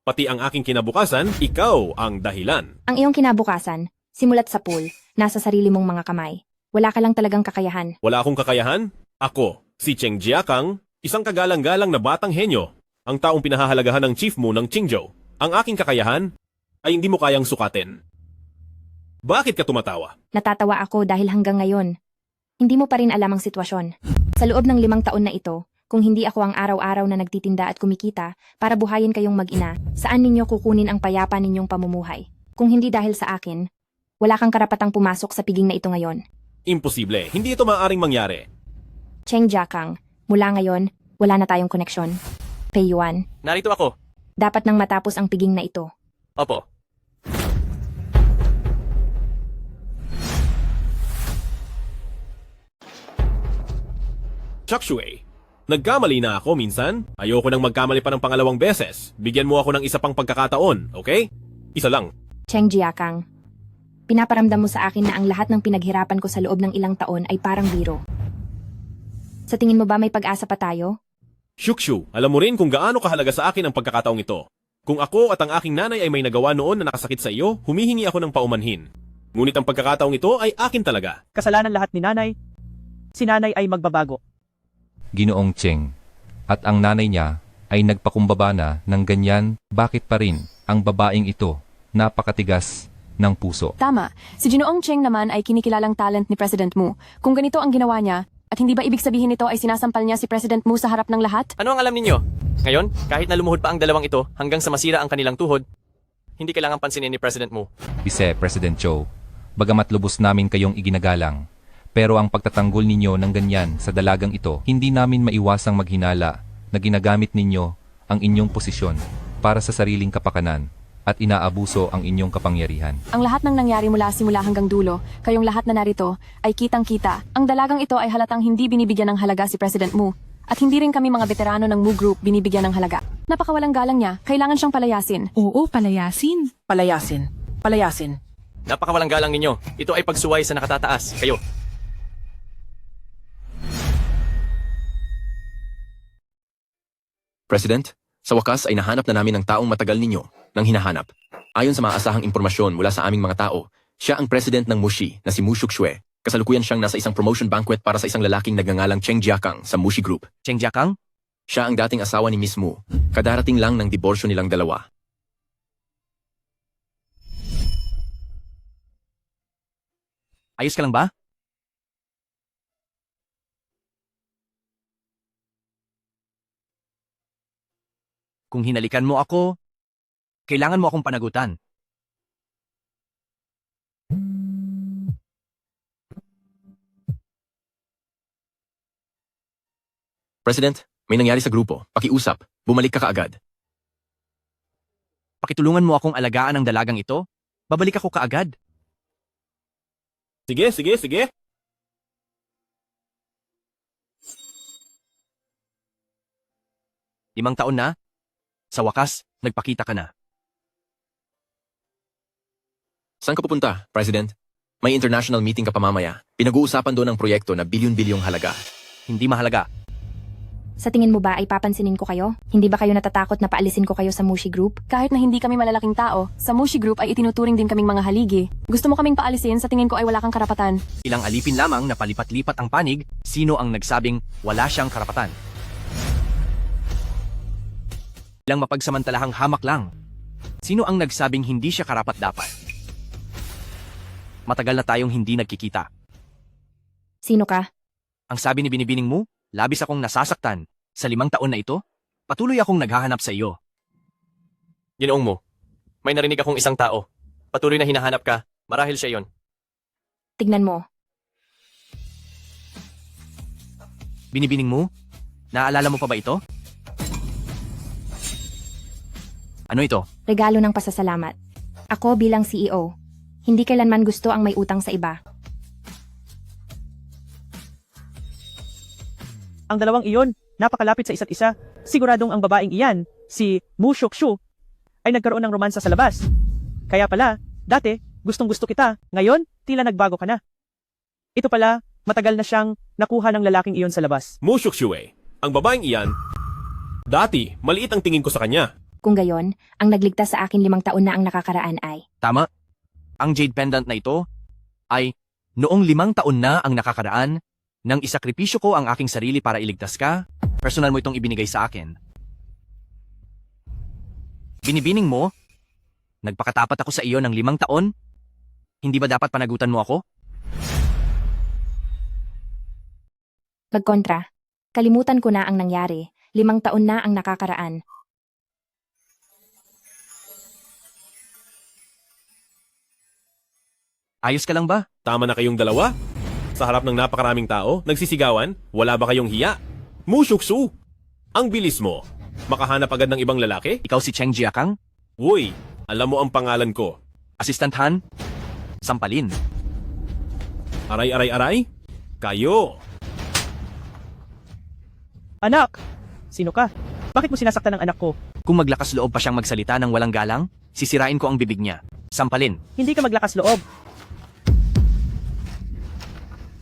pati ang aking kinabukasan, ikaw ang dahilan. Ang iyong kinabukasan, simulat sa pool, nasa sarili mong mga kamay. Wala ka lang talagang kakayahan. Wala akong kakayahan? Ako, si Cheng Jiakang, isang kagalang-galang na batang henyo, ang taong pinahahalagahan ng chief mo ng Qingzhou. Ang aking kakayahan ay hindi mo kayang sukatin. Bakit ka tumatawa? Natatawa ako dahil hanggang ngayon, hindi mo pa rin alam ang sitwasyon. Sa loob ng 5 taon na ito, kung hindi ako ang araw-araw na nagtitinda at kumikita para buhayin kayong mag-ina, saan ninyo kukunin ang payapa ninyong pamumuhay? Kung hindi dahil sa akin, wala kang karapatang pumasok sa piging na ito ngayon. Imposible, hindi ito maaaring mangyari. Cheng Jiakang, mula ngayon, wala na tayong koneksyon. Pei Yuan, Narito ako. dapat nang matapos ang piging na ito. Opo. Chakshui, nagkamali na ako minsan. Ayoko nang magkamali pa ng pangalawang beses. Bigyan mo ako ng isa pang pagkakataon, okay? Isa lang. Cheng Jiakang, pinaparamdam mo sa akin na ang lahat ng pinaghirapan ko sa loob ng ilang taon ay parang biro. Sa tingin mo ba may pag-asa pa tayo? Shukshu, alam mo rin kung gaano kahalaga sa akin ang pagkakataong ito. Kung ako at ang aking nanay ay may nagawa noon na nakasakit sa iyo, humihingi ako ng paumanhin. Ngunit ang pagkakataong ito ay akin talaga. Kasalanan lahat ni nanay. Si nanay ay magbabago. Ginoong Cheng. At ang nanay niya ay nagpakumbaba na ng ganyan, bakit pa rin ang babaeng ito napakatigas ng puso? Tama. Si Ginoong Cheng naman ay kinikilalang talent ni President Mu. Kung ganito ang ginawa niya, at hindi ba ibig sabihin nito ay sinasampal niya si President Mu sa harap ng lahat? Ano ang alam ninyo? Ngayon, kahit na lumuhod pa ang dalawang ito hanggang sa masira ang kanilang tuhod, hindi kailangan pansinin ni President Mu. Vice President Chow, bagamat lubos namin kayong iginagalang, pero ang pagtatanggol ninyo ng ganyan sa dalagang ito, hindi namin maiwasang maghinala na ginagamit ninyo ang inyong posisyon para sa sariling kapakanan at inaabuso ang inyong kapangyarihan. Ang lahat ng nangyari mula simula hanggang dulo, kayong lahat na narito, ay kitang-kita. Ang dalagang ito ay halatang hindi binibigyan ng halaga si President Mu. At hindi rin kami mga veterano ng Mu Group binibigyan ng halaga. Napakawalang galang niya, kailangan siyang palayasin. Oo, palayasin. Palayasin. Palayasin. Napakawalang galang ninyo. Ito ay pagsuway sa nakatataas. Kayo. President, sa wakas ay nahanap na namin ang taong matagal ninyo nang hinahanap. Ayon sa maasahang impormasyon mula sa aming mga tao, siya ang president ng Mushi na si Mu Shukshui. Kasalukuyan siyang nasa isang promotion banquet para sa isang lalaking nagngangalang Cheng Jiakang sa Mushi Group. Cheng Jiakang? Siya ang dating asawa ni Miss Mu. Kadarating lang ng diborsyo nilang dalawa. Ayos ka lang ba? Kung hinalikan mo ako, kailangan mo akong panagutan. President, may nangyari sa grupo. Pakiusap. Bumalik ka kaagad. Pakitulungan mo akong alagaan ang dalagang ito. Babalik ako kaagad. Sige, sige, sige. Limang taon na. Sa wakas, nagpakita ka na. Saan ka pupunta, President? May international meeting ka pa mamaya. Pinag-uusapan doon ang proyekto na bilyon-bilyong halaga. Hindi mahalaga. Sa tingin mo ba ay papansinin ko kayo? Hindi ba kayo natatakot na paalisin ko kayo sa Mushi Group? Kahit na hindi kami malalaking tao, sa Mushi Group ay itinuturing din kaming mga haligi. Gusto mo kaming paalisin, sa tingin ko ay wala kang karapatan. Ilang alipin lamang na palipat-lipat ang panig, sino ang nagsabing wala siyang karapatan? Ilang mapagsamantalahang hamak lang. Sino ang nagsabing hindi siya karapat-dapat? Matagal na tayong hindi nagkikita. Sino ka? Ang sabi ni Binibining mo, labis akong nasasaktan. Sa 5 taon na ito, patuloy akong naghahanap sa iyo. Ginoong mo, may narinig akong isang tao. Patuloy na hinahanap ka, marahil siya yon. Tignan mo. Binibining mo, naalala mo pa ba ito? Ano ito? Regalo ng pasasalamat. Ako bilang CEO, hindi kailanman gusto ang may utang sa iba. Ang dalawang iyon, napakalapit sa isa't isa. Siguradong ang babaeng iyan, si Mu Shukshu, ay nagkaroon ng romansa sa labas. Kaya pala, dati, gustong-gusto kita. Ngayon, tila nagbago ka na. Ito pala, matagal na siyang nakuha ng lalaking iyon sa labas. Mu Shukshu, ang babaeng iyan, dati, maliit ang tingin ko sa kanya. Kung gayon, ang nagligtas sa akin 5 taon na ang nakakaraan ay, Tama. Ang jade pendant na ito ay noong 5 taon na ang nakakaraan nang isakripisyo ko ang aking sarili para iligtas ka. Personal mo itong ibinigay sa akin. Binibining mo? Nagpakatapat ako sa iyo ng 5 taon? Hindi ba dapat panagutan mo ako? magkontra. Kalimutan ko na ang nangyari. 5 taon na ang nakakaraan. Ayos ka lang ba? Tama na kayong dalawa? Sa harap ng napakaraming tao, nagsisigawan, wala ba kayong hiya? Mu Shukshu, ang bilis mo. Makahanap agad ng ibang lalaki? Ikaw si Cheng Jiakang? Uy, alam mo ang pangalan ko. Assistant Han? Sampalin. Aray. Kayo. Anak! Sino ka? Bakit mo sinasaktan ng anak ko? Kung maglakas loob pa siyang magsalita ng walang galang, sisirain ko ang bibig niya. Sampalin. Hindi ka maglakas loob.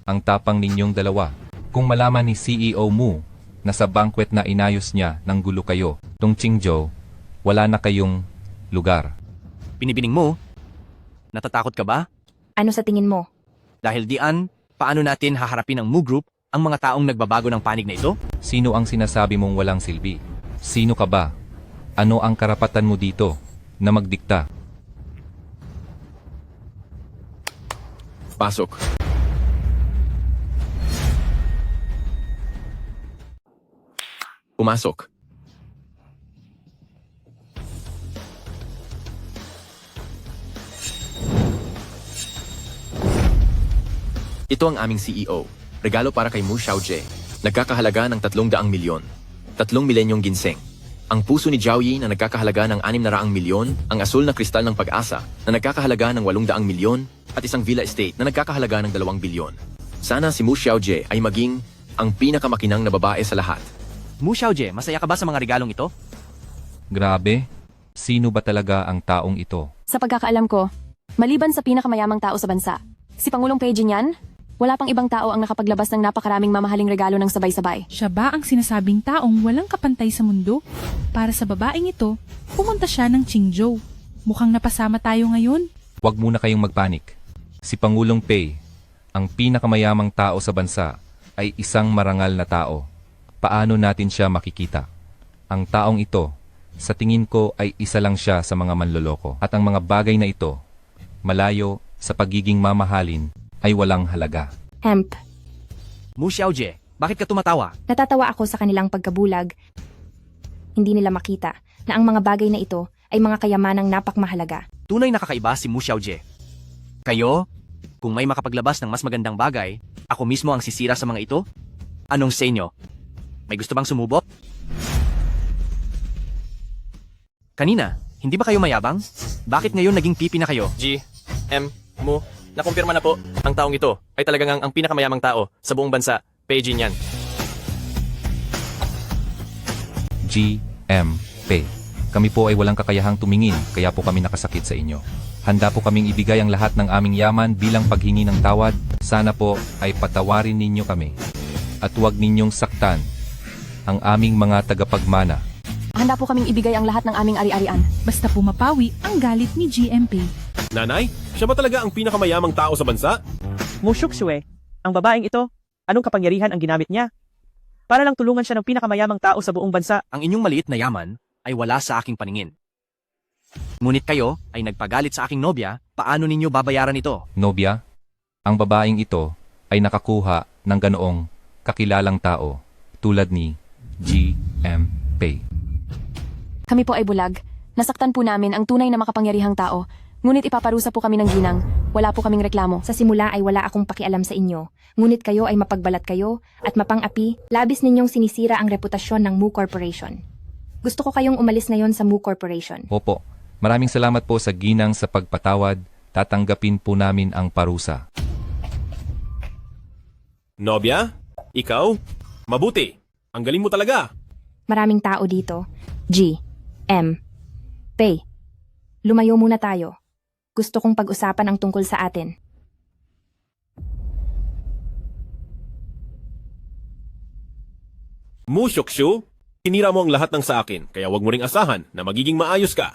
Ang tapang ninyong dalawa. Kung malaman ni CEO Mu na sa banquet na inayos niya ng gulo kayo, Dong Qingzhou, wala na kayong lugar. Binibining mo? Natatakot ka ba? Ano sa tingin mo? Dahil diyan, paano natin haharapin ng Mu Group ang mga taong nagbabago ng panig na ito? Sino ang sinasabi mong walang silbi? Sino ka ba? Ano ang karapatan mo dito na magdikta? Pasok. Pumasok. Ito ang aming CEO. Regalo para kay Mu Xiaojie. Nagkakahalaga ng 300 milyon. 3 milenyong ginseng. Ang puso ni Zhao Yi na nagkakahalaga ng 600 milyon, ang asul na kristal ng pag-asa na nagkakahalaga ng 800 milyon, at isang villa estate na nagkakahalaga ng 2 bilyon. Sana si Mu Xiaojie ay maging ang pinakamakinang na babae sa lahat. Mu Xiaojie, masaya ka ba sa mga regalong ito? Grabe, sino ba talaga ang taong ito? Sa pagkakaalam ko, maliban sa pinakamayamang tao sa bansa, si Pangulong Beijing yan, wala pang ibang tao ang nakapaglabas ng napakaraming mamahaling regalo ng sabay-sabay. Siya ba ang sinasabing taong walang kapantay sa mundo? Para sa babaeng ito, pumunta siya ng Qingzhou. Mukhang napasama tayo ngayon. Huwag muna kayong magpanik. Si Pangulong Pei, ang pinakamayamang tao sa bansa, ay isang marangal na tao. Paano natin siya makikita? Ang taong ito, sa tingin ko ay isa lang siya sa mga manloloko. At ang mga bagay na ito, malayo sa pagiging mamahalin, ay walang halaga. Hemp. Mu Xiaojie, bakit ka tumatawa? Natatawa ako sa kanilang pagkabulag. Hindi nila makita na ang mga bagay na ito ay mga kayamanang napakmahalaga. Tunay na kakaiba si Mu Xiaojie. Kayo, kung may makapaglabas ng mas magandang bagay, ako mismo ang sisira sa mga ito? Anong sa inyo? May gusto bang sumubok? Kanina, hindi ba kayo mayabang? Bakit ngayon naging pipi na kayo? Mu, nakumpirma na po, ang taong ito ay talagang ang pinakamayamang tao sa buong bansa, Beijing yan. GMP. Kami po ay walang kakayahang tumingin, kaya po kami nakasakit sa inyo. Handa po kaming ibigay ang lahat ng aming yaman bilang paghingi ng tawad. Sana po ay patawarin ninyo kami. At huwag ninyong saktan ang aming mga tagapagmana. Handa po kaming ibigay ang lahat ng aming ari-arian. Basta pumapawi ang galit ni GMP. Nanay, siya ba talaga ang pinakamayamang tao sa bansa? Mu Shukshu, ang babaeng ito, anong kapangyarihan ang ginamit niya? Para lang tulungan siya ng pinakamayamang tao sa buong bansa. Ang inyong maliit na yaman ay wala sa aking paningin. Ngunit kayo ay nagpagalit sa aking nobya, paano ninyo babayaran ito? Nobya, ang babaeng ito ay nakakuha ng ganoong kakilalang tao tulad ni GMP. Kami po ay bulag. Nasaktan po namin ang tunay na makapangyarihang tao. Ngunit ipaparusa po kami ng ginang. Wala po kaming reklamo. Sa simula ay wala akong pakialam sa inyo. Ngunit kayo ay mapagbalat kayo at mapang-api, labis ninyong sinisira ang reputasyon ng Mu Corporation. Gusto ko kayong umalis ngayon sa Mu Corporation. Opo, maraming salamat po sa ginang sa pagpatawad. Tatanggapin po namin ang parusa. Nobya, ikaw, mabuti. Ang galing mo talaga. Maraming tao dito. G. M. Pei. Lumayo muna tayo. Gusto kong pag-usapan ang tungkol sa atin. Mu Shokshu, tinira mo ang lahat ng sa akin, kaya wag mo ring asahan na magiging maayos ka.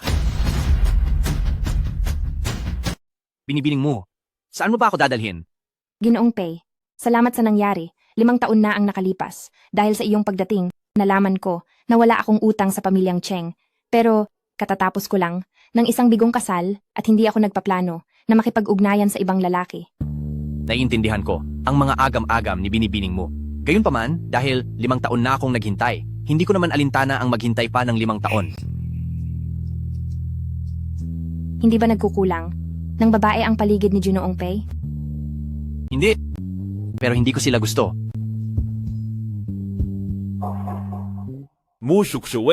Binibining mo. Saan mo ba ako dadalhin? Ginoong Pei, salamat sa nangyari. 5 taon na ang nakalipas. Dahil sa iyong pagdating, nalaman ko na wala akong utang sa pamilyang Cheng. Pero, katatapos ko lang, ng isang bigong kasal at hindi ako nagpaplano na makipag-ugnayan sa ibang lalaki. Naiintindihan ko ang mga agam-agam ni binibining mo. Gayunpaman, dahil 5 taon na akong naghintay, hindi ko naman alintana ang maghintay pa ng 5 taon. Hindi ba nagkukulang? Nang babae ang paligid ni Ginoong Pei? Hindi. Pero hindi ko sila gusto. Mu Shokshu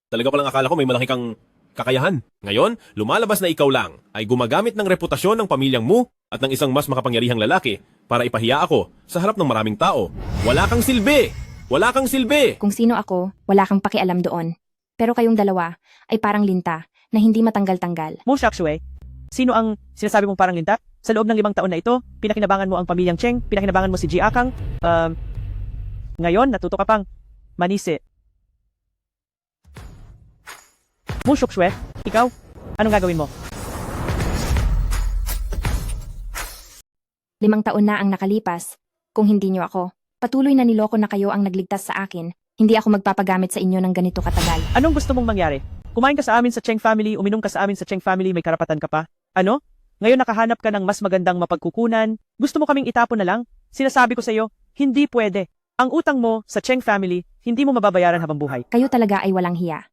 Talaga palang akala ko may malaki kang kakayahan. Ngayon, lumalabas na ikaw lang ay gumagamit ng reputasyon ng pamilyang Mu at ng isang mas makapangyarihang lalaki para ipahiya ako sa harap ng maraming tao. Wala kang silbi! Wala kang silbi! Kung sino ako, wala kang pakialam doon. Pero kayong dalawa ay parang linta na hindi matanggal-tanggal. Mu Shokshu, sino ang sinasabi mong parang linta? Sa loob ng 5 taon na ito, pinakinabangan mo ang pamilyang Cheng, pinakinabangan mo si Ji Akang. Ngayon, natuto ka pang manisi. Mu Shokshu, ikaw, anong gagawin mo? 5 taon na ang nakalipas. Kung hindi niyo ako, patuloy na niloko na kayo ang nagligtas sa akin. Hindi ako magpapagamit sa inyo ng ganito katagal. Anong gusto mong mangyari? Kumain ka sa amin sa Cheng family, uminom ka sa amin sa Cheng family, may karapatan ka pa? Ano? Ngayon nakahanap ka ng mas magandang mapagkukunan? Gusto mo kaming itapon na lang? Sinasabi ko sa iyo, hindi pwede. Ang utang mo sa Cheng family, hindi mo mababayaran habang buhay. Kayo talaga ay walang hiya.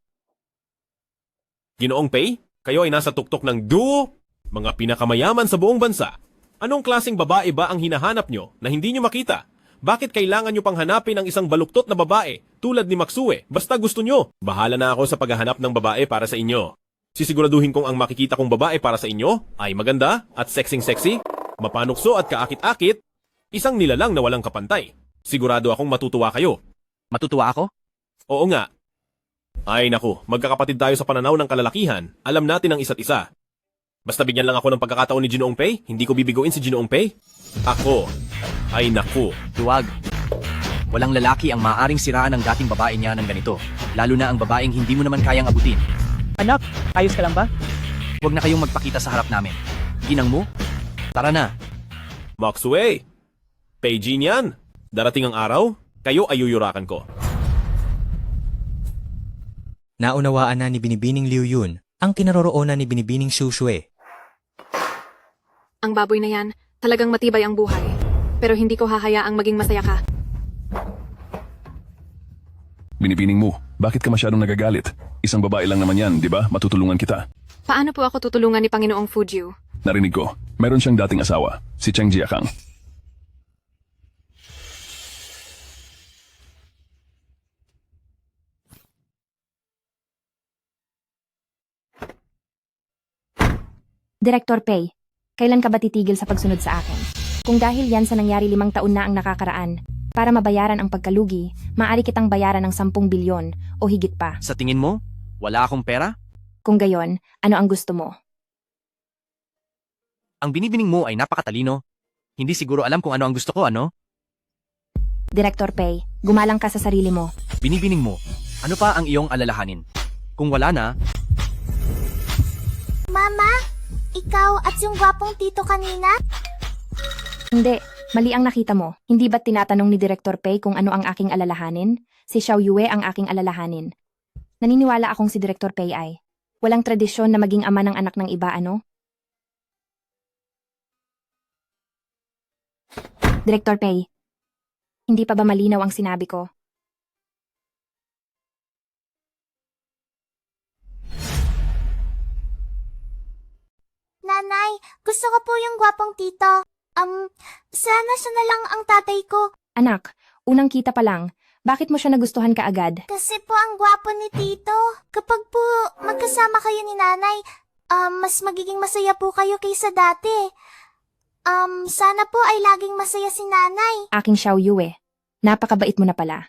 Ginoong Pei, kayo ay nasa tuktok ng duo, mga pinakamayaman sa buong bansa. Anong klaseng babae ba ang hinahanap nyo na hindi nyo makita? Bakit kailangan nyo pang hanapin ang isang baluktot na babae tulad ni Maksue? Basta gusto nyo. Bahala na ako sa paghahanap ng babae para sa inyo. Sisiguraduhin kong ang makikita kong babae para sa inyo ay maganda at sexy, mapanukso at kaakit-akit, isang nilalang na walang kapantay. Sigurado akong matutuwa kayo. Matutuwa ako? Oo nga. Ay naku, magkakapatid tayo sa pananaw ng kalalakihan. Alam natin ang isa't isa. Basta bigyan lang ako ng pagkakataon ni Ginoong Pei, hindi ko bibigoin si Ginoong Pei. Ako. Ay naku. Duwag. Walang lalaki ang maaaring siraan ng dating babae niya ng ganito. Lalo na ang babaeng hindi mo naman kayang abutin. Anak, ayos ka lang ba? Huwag na kayong magpakita sa harap namin. Ginang mo? Tara na. Maksue. Pei Jin yan. Darating ang araw, kayo ay yuyurakan ko. Naunawaan na ni Binibining Liu Yun ang kinaroroonan ni Binibining Shushui. Ang baboy na yan, talagang matibay ang buhay. Pero hindi ko hahayaang maging masaya ka. Binibining mo, bakit ka masyadong nagagalit? Isang babae lang naman yan, di ba? Matutulungan kita. Paano po ako tutulungan ni Panginoong Fujiu? Narinig ko, meron siyang dating asawa, si Cheng Jiakang. Director Pei, kailan ka ba titigil sa pagsunod sa akin? Kung dahil yan sa nangyari 5 taon na ang nakakaraan, para mabayaran ang pagkalugi, maaari kitang bayaran ng 10 bilyon o higit pa. Sa tingin mo, wala akong pera? Kung gayon, ano ang gusto mo? Ang binibining mo ay napakatalino. Hindi siguro alam kung ano ang gusto ko, ano? Director Pei, gumalang ka sa sarili mo. Binibining mo, ano pa ang iyong alalahanin? Kung wala na... Mama, ikaw at yung gwapong tito kanina? Hindi, mali ang nakita mo. Hindi ba't tinatanong ni Director Pei kung ano ang aking alalahanin? Si Xiao Yue ang aking alalahanin. Naniniwala akong si Director Pei ay walang tradisyon na maging ama ng anak ng iba, ano? Director Pei, hindi pa ba malinaw ang sinabi ko? Nanay, gusto ko po yung gwapong tito. Sana siya na lang ang tatay ko. Anak, unang kita pa lang, bakit mo siya nagustuhan kaagad? Kasi po ang gwapo ni tito. Kapag po magkasama kayo ni nanay, mas magiging masaya po kayo kaysa dati. Sana po ay laging masaya si nanay. Aking Xiao Yue, napakabait mo na pala.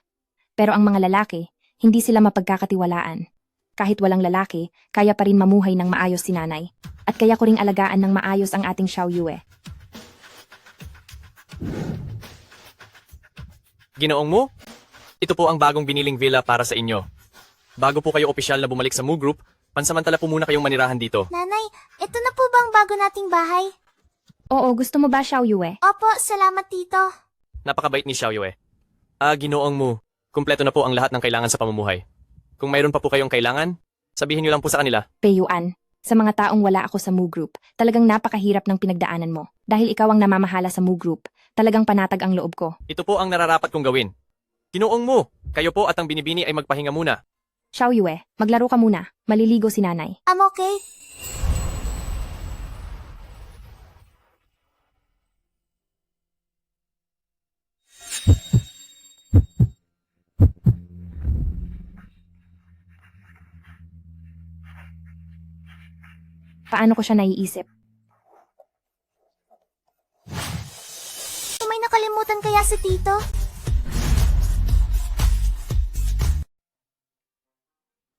Pero ang mga lalaki, hindi sila mapagkakatiwalaan. Kahit walang lalaki, kaya pa rin mamuhay ng maayos si nanay. At kaya ko ring alagaan ng maayos ang ating Xiao Yue. Ginoong Mu, ito po ang bagong biniling villa para sa inyo. Bago po kayo opisyal na bumalik sa Mu Group, pansamantala po muna kayong manirahan dito. Nanay, ito na po bang bago nating bahay? Oo, gusto mo ba Xiao Yue? Opo, salamat tito. Napakabait ni Xiao Yue. Ginoong Mu, kumpleto na po ang lahat ng kailangan sa pamumuhay. Kung mayroon pa po kayong kailangan, sabihin niyo lang po sa kanila. Peyuan, sa mga taong wala ako sa Mu Group, talagang napakahirap ng pinagdaanan mo. Dahil ikaw ang namamahala sa Mu Group, talagang panatag ang loob ko. Ito po ang nararapat kong gawin. Ginoong Mu, kayo po at ang binibini ay magpahinga muna. Xiao Yue, maglaro ka muna. Maliligo si nanay. Okay. Paano ko siya naiisip? May nakalimutan kaya si tito?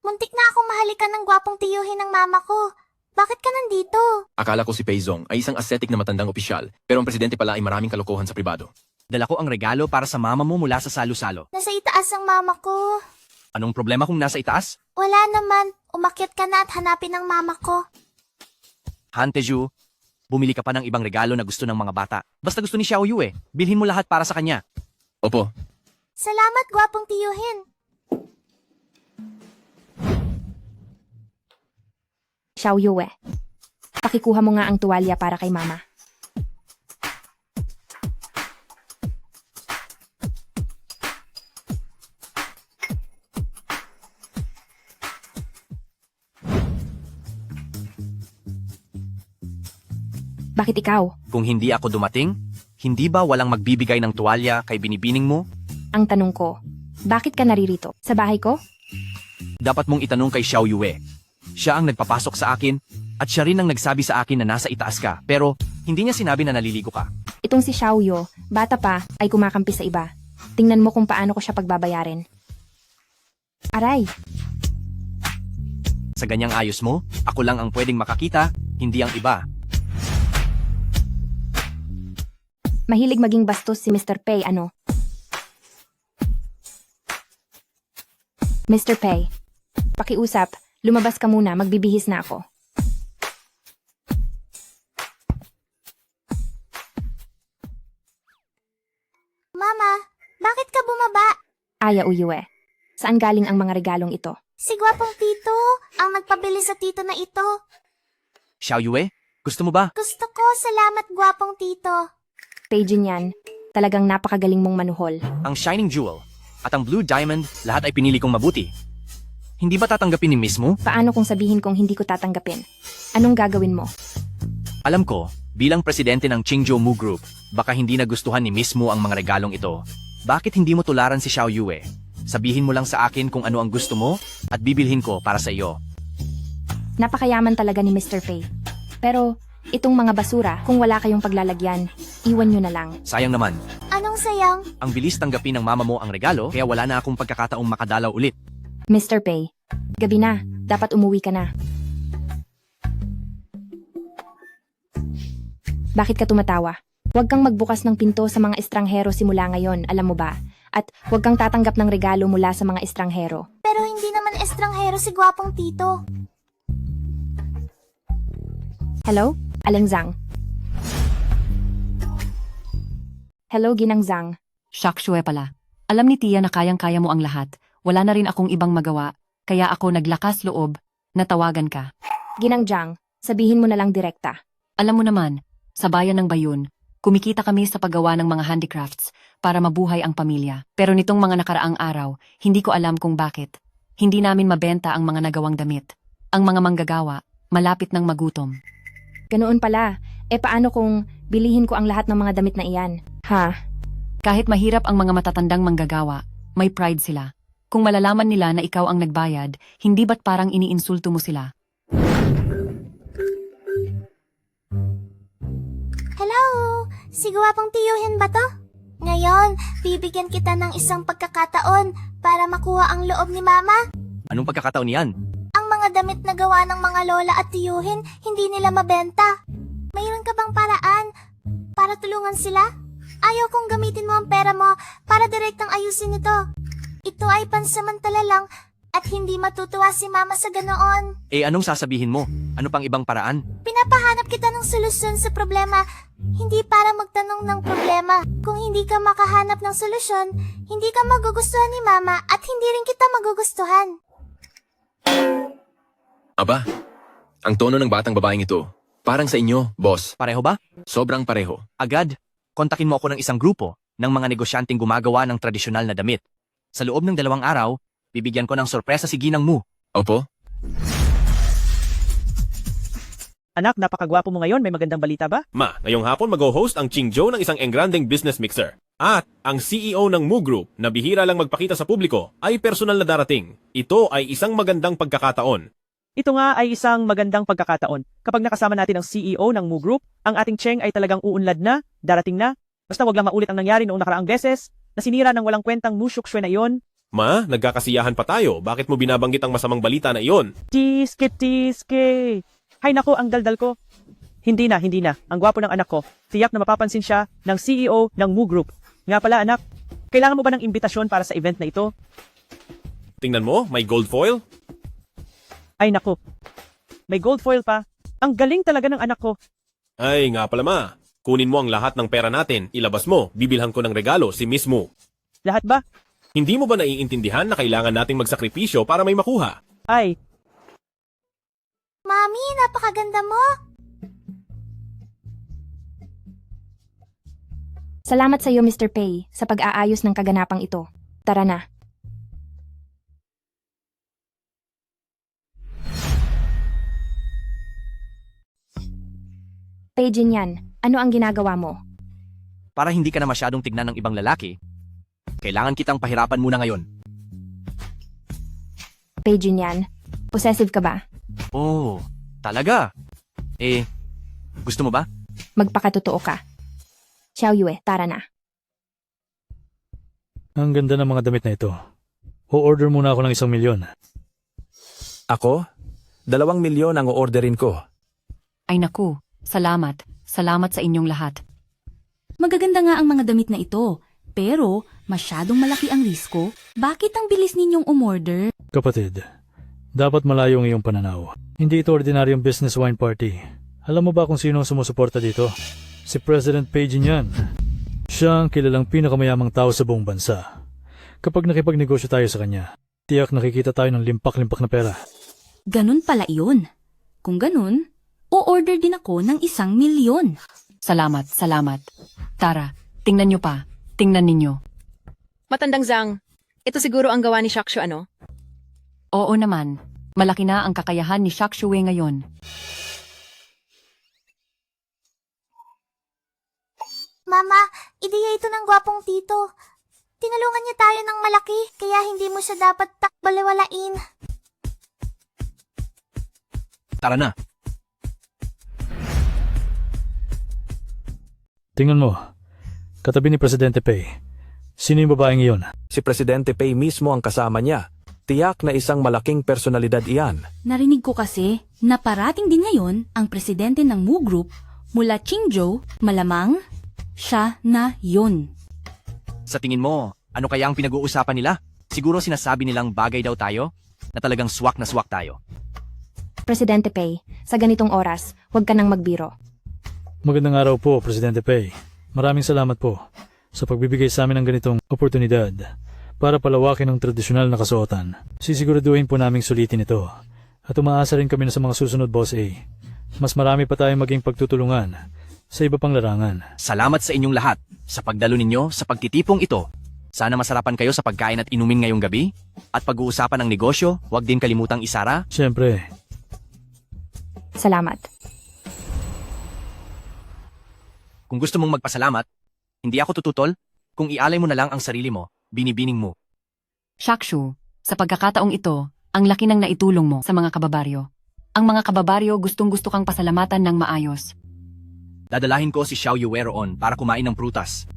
Muntik na akong mahalikan ng gwapong tiyuhin ng mama ko. Bakit ka nandito? Akala ko si Pei Zong ay isang ascetic na matandang opisyal, pero ang presidente pala ay maraming kalokohan sa pribado. Dala ko ang regalo para sa mama mo mula sa salo-salo. Nasa itaas ang mama ko. Anong problema kung nasa itaas? Wala naman. Umakyat ka na at hanapin ang mama ko. Han Teju, bumili ka pa ng ibang regalo na gusto ng mga bata. Basta gusto ni Xiao Yue, bilhin mo lahat para sa kanya. Opo. Salamat, gwapong tiyuhin. Xiao Yue, pakikuha mo nga ang tuwalya para kay mama. Bakit ikaw? Kung hindi ako dumating, hindi ba walang magbibigay ng tuwalya kay binibining mo? Ang tanong ko, bakit ka naririto? Sa bahay ko? Dapat mong itanong kay Xiao Yue. Siya ang nagpapasok sa akin at siya rin ang nagsabi sa akin na nasa itaas ka, pero hindi niya sinabi na naliligo ka. Itong si Xiao Yue, bata pa, ay kumakampi sa iba. Tingnan mo kung paano ko siya pagbabayarin. Aray! Sa ganyang ayos mo, ako lang ang pwedeng makakita, hindi ang iba. Mahilig maging bastos si Mr. Pei, ano? Mr. Pei, pakiusap, lumabas ka muna, magbibihis na ako. Mama, bakit ka bumaba? Aya Uyue, saan galing ang mga regalong ito? Si gwapong tito, ang nagpabili sa tito na ito. Xiao Yue, gusto mo ba? Gusto ko, salamat gwapong tito. Peijin yan, talagang napakagaling mong manuhol. Ang Shining Jewel at ang Blue Diamond, lahat ay pinili kong mabuti. Hindi ba tatanggapin ni Miss mo? Paano kung sabihin kong hindi ko tatanggapin? Anong gagawin mo? Alam ko, bilang presidente ng Qingzhou Mu Group, baka hindi nagustuhan ni Miss mo ang mga regalong ito. Bakit hindi mo tularan si Xiao Yue? Sabihin mo lang sa akin kung ano ang gusto mo at bibilhin ko para sa iyo. Napakayaman talaga ni Mr. Pei. Pero, itong mga basura, kung wala kayong paglalagyan, iwan nyo na lang. Sayang naman. Anong sayang? Ang bilis tanggapin ng mama mo ang regalo, kaya wala na akong pagkakataong makadalaw ulit. Mr. Pei, gabi na, dapat umuwi ka na. Bakit ka tumatawa? Huwag kang magbukas ng pinto sa mga estranghero simula ngayon, alam mo ba? At huwag kang tatanggap ng regalo mula sa mga estranghero. Pero hindi naman estranghero si gwapong tito. Hello? Aling Zhang. Hello, Ginang Zhang. Shakshuwe pala. Alam ni Tia na kayang-kaya mo ang lahat. Wala na rin akong ibang magawa, kaya ako naglakas loob na tawagan ka. Ginang Zhang, sabihin mo na lang direkta. Alam mo naman, sa bayan ng Bayun, kumikita kami sa paggawa ng mga handicrafts para mabuhay ang pamilya. Pero nitong mga nakaraang araw, hindi ko alam kung bakit. Hindi namin mabenta ang mga nagawang damit. Ang mga manggagawa, malapit ng magutom. Ganoon pala. Paano kung bilihin ko ang lahat ng mga damit na iyan? Ha? Kahit mahirap ang mga matatandang manggagawa, may pride sila. Kung malalaman nila na ikaw ang nagbayad, hindi ba't parang iniinsulto mo sila? Hello? Si gwapong tiyuhin ba to? Ngayon, bibigyan kita ng isang pagkakataon para makuha ang loob ni Mama. Anong pagkakataon yan? Ang mga damit na gawa ng mga lola at tiyuhin, hindi nila mabenta. Mayroon ka bang paraan para tulungan sila? Ayaw kong gamitin mo ang pera mo para direktang ayusin ito. Ito ay pansamantala lang at hindi matutuwa si Mama sa ganoon. Anong sasabihin mo? Ano pang ibang paraan? Pinapahanap kita ng solusyon sa problema, hindi para magtanong ng problema. Kung hindi ka makahanap ng solusyon, hindi ka magugustuhan ni Mama at hindi rin kita magugustuhan. Aba, ang tono ng batang babaeng ito, parang sa inyo, boss. Pareho ba? Sobrang pareho. Agad, kontakin mo ako ng isang grupo ng mga negosyanteng gumagawa ng tradisyonal na damit. Sa loob ng 2 araw, bibigyan ko ng sorpresa si Ginang Mu. Opo? Anak, napakagwapo mo ngayon. May magandang balita ba? Ma, ngayong hapon mag-host ang Ching Zhou ng isang engrandeng business mixer. At ang CEO ng Mu Group na bihira lang magpakita sa publiko ay personal na darating. Ito ay isang magandang pagkakataon. Ito nga ay isang magandang pagkakataon. Kapag nakasama natin ang CEO ng Mu Group, ang ating Cheng ay talagang uunlad na, darating na. Basta wag lang maulit ang nangyari noong nakaraang beses, na sinira ng walang kwentang Mu Shukshui na iyon. Ma, nagkakasiyahan pa tayo. Bakit mo binabanggit ang masamang balita na iyon? Tiske. Hay nako, ang daldal ko. Hindi na. Ang gwapo ng anak ko. Tiyak na mapapansin siya ng CEO ng Mu Group. Nga pala anak, kailangan mo ba ng imbitasyon para sa event na ito? Tingnan mo, may gold foil. Ay nako, may gold foil pa. Ang galing talaga ng anak ko. Ay, nga pala ma. Kunin mo ang lahat ng pera natin, ilabas mo, bibilhan ko ng regalo si Miss Mu. Lahat ba? Hindi mo ba naiintindihan na kailangan nating magsakripisyo para may makuha? Ay. Mami, napakaganda mo. Salamat sa iyo, Mr. Pei, sa pag-aayos ng kaganapang ito. Tara na. Pei Jinyan, ano ang ginagawa mo? Para hindi ka na masyadong tignan ng ibang lalaki, kailangan kitang pahirapan muna ngayon. Pei Jinyan, possessive ka ba? Oh, talaga? Gusto mo ba? Magpakatotoo ka. Xiao Yue, tara na. Ang ganda ng mga damit na ito. O-order muna ako ng 1 milyon. Ako? 2 milyon ang o-orderin ko. Ay naku, salamat. Salamat sa inyong lahat. Magaganda nga ang mga damit na ito, pero masyadong malaki ang risko. Bakit ang bilis ninyong umorder? Kapatid, dapat malayo ang iyong pananaw. Hindi ito ordinaryong business wine party. Alam mo ba kung sino ang sumusuporta dito? Si President Pei Jinyan. Siya ang kilalang pinakamayamang tao sa buong bansa. Kapag nakipagnegosyo tayo sa kanya, tiyak nakikita tayo ng limpak-limpak na pera. Ganun pala iyon. Kung ganun, o-order din ako ng 1 milyon. Salamat. Tara, tingnan nyo pa. Tingnan ninyo. Matandang Zhang, ito siguro ang gawa ni Shakshu ano? Oo naman. Malaki na ang kakayahan ni Shakshu ngayon. Mama, ideya ito ng gwapong tito. Tinulungan niya tayo ng malaki, kaya hindi mo siya dapat takbalewalain. Tara na. Tingnan mo, katabi ni Presidente Pei. Sino yung babaeng iyon? Si Presidente Pei mismo ang kasama niya. Tiyak na isang malaking personalidad iyan. Narinig ko kasi na parating din ngayon ang presidente ng Mu Group mula Qingzhou, malamang siya na yun. Sa tingin mo, ano kaya ang pinag-uusapan nila? Siguro sinasabi nilang bagay daw tayo? Na talagang swak na swak tayo. Presidente Pei, sa ganitong oras, huwag ka nang magbiro. Magandang araw po, Presidente Pei. Maraming salamat po sa pagbibigay sa amin ng ganitong oportunidad para palawakin ang tradisyonal na kasuotan. Sisiguraduhin po naming sulitin ito at umaasa rin kami na sa mga susunod, Boss A. Mas marami pa tayong maging pagtutulungan sa iba pang larangan. Salamat sa inyong lahat sa pagdalo ninyo sa pagtitipong ito. Sana masarapan kayo sa pagkain at inumin ngayong gabi. At pag-uusapan ng negosyo, huwag din kalimutang isara. Siyempre. Salamat. Kung gusto mong magpasalamat, hindi ako tututol. Kung ialay mo na lang ang sarili mo, binibining mo. Shakshu, sa pagkakataong ito, ang laki ng naitulong mo sa mga kababaryo. Ang mga kababaryo gustong-gusto kang pasalamatan ng maayos. Dadalahin ko si Xiao Yue roon para kumain ng prutas.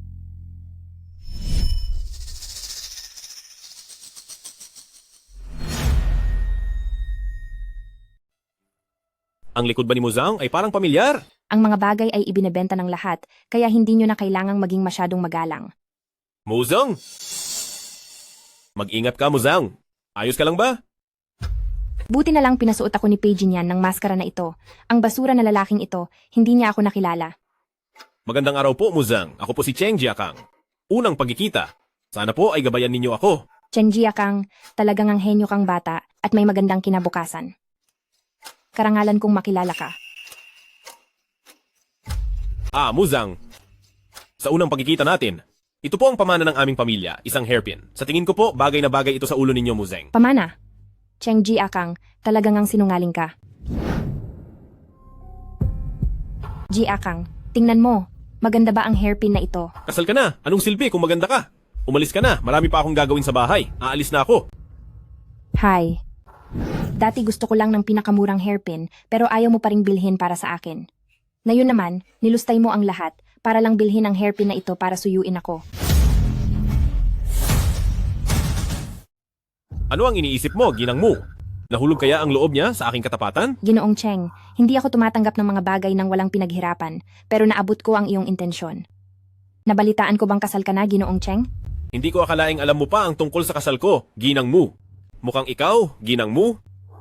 Ang likod ba ni Muzang ay parang pamilyar? Ang mga bagay ay ibinebenta ng lahat, kaya hindi nyo na kailangang maging masyadong magalang. Muzang! Mag-ingat ka, Muzang. Ayos ka lang ba? Buti na lang pinasuot ako ni Paige niyan ng maskara na ito. Ang basura na lalaking ito, hindi niya ako nakilala. Magandang araw po, Muzang. Ako po si Cheng Jiakang. Unang pagkikita. Sana po ay gabayan ninyo ako. Cheng Jiakang, talagang ang henyo kang bata at may magandang kinabukasan. Karangalan kong makilala ka. Muzang. Sa unang pagkikita natin, ito po ang pamana ng aming pamilya, isang hairpin. Sa tingin ko po, bagay na bagay ito sa ulo ninyo, Muzeng. Pamana? Cheng Jiakang, talagang ang sinungaling ka. Jiakang, tingnan mo. Maganda ba ang hairpin na ito? Kasal ka na. Anong silbi kung maganda ka? Umalis ka na. Marami pa akong gagawin sa bahay. Aalis na ako. Hi. Dati gusto ko lang ng pinakamurang hairpin, pero ayaw mo pa ring bilhin para sa akin. Ngayon naman, nilustay mo ang lahat para lang bilhin ang hairpin na ito para suyuin ako. Ano ang iniisip mo, ginang mo? Nahulog kaya ang loob niya sa aking katapatan? Ginoong Cheng, hindi ako tumatanggap ng mga bagay nang walang pinaghirapan, pero naabot ko ang iyong intensyon. Nabalitaan ko bang kasal ka na, Ginoong Cheng? Hindi ko akalaing alam mo pa ang tungkol sa kasal ko, ginang mo. Mukhang ikaw, ginang mo,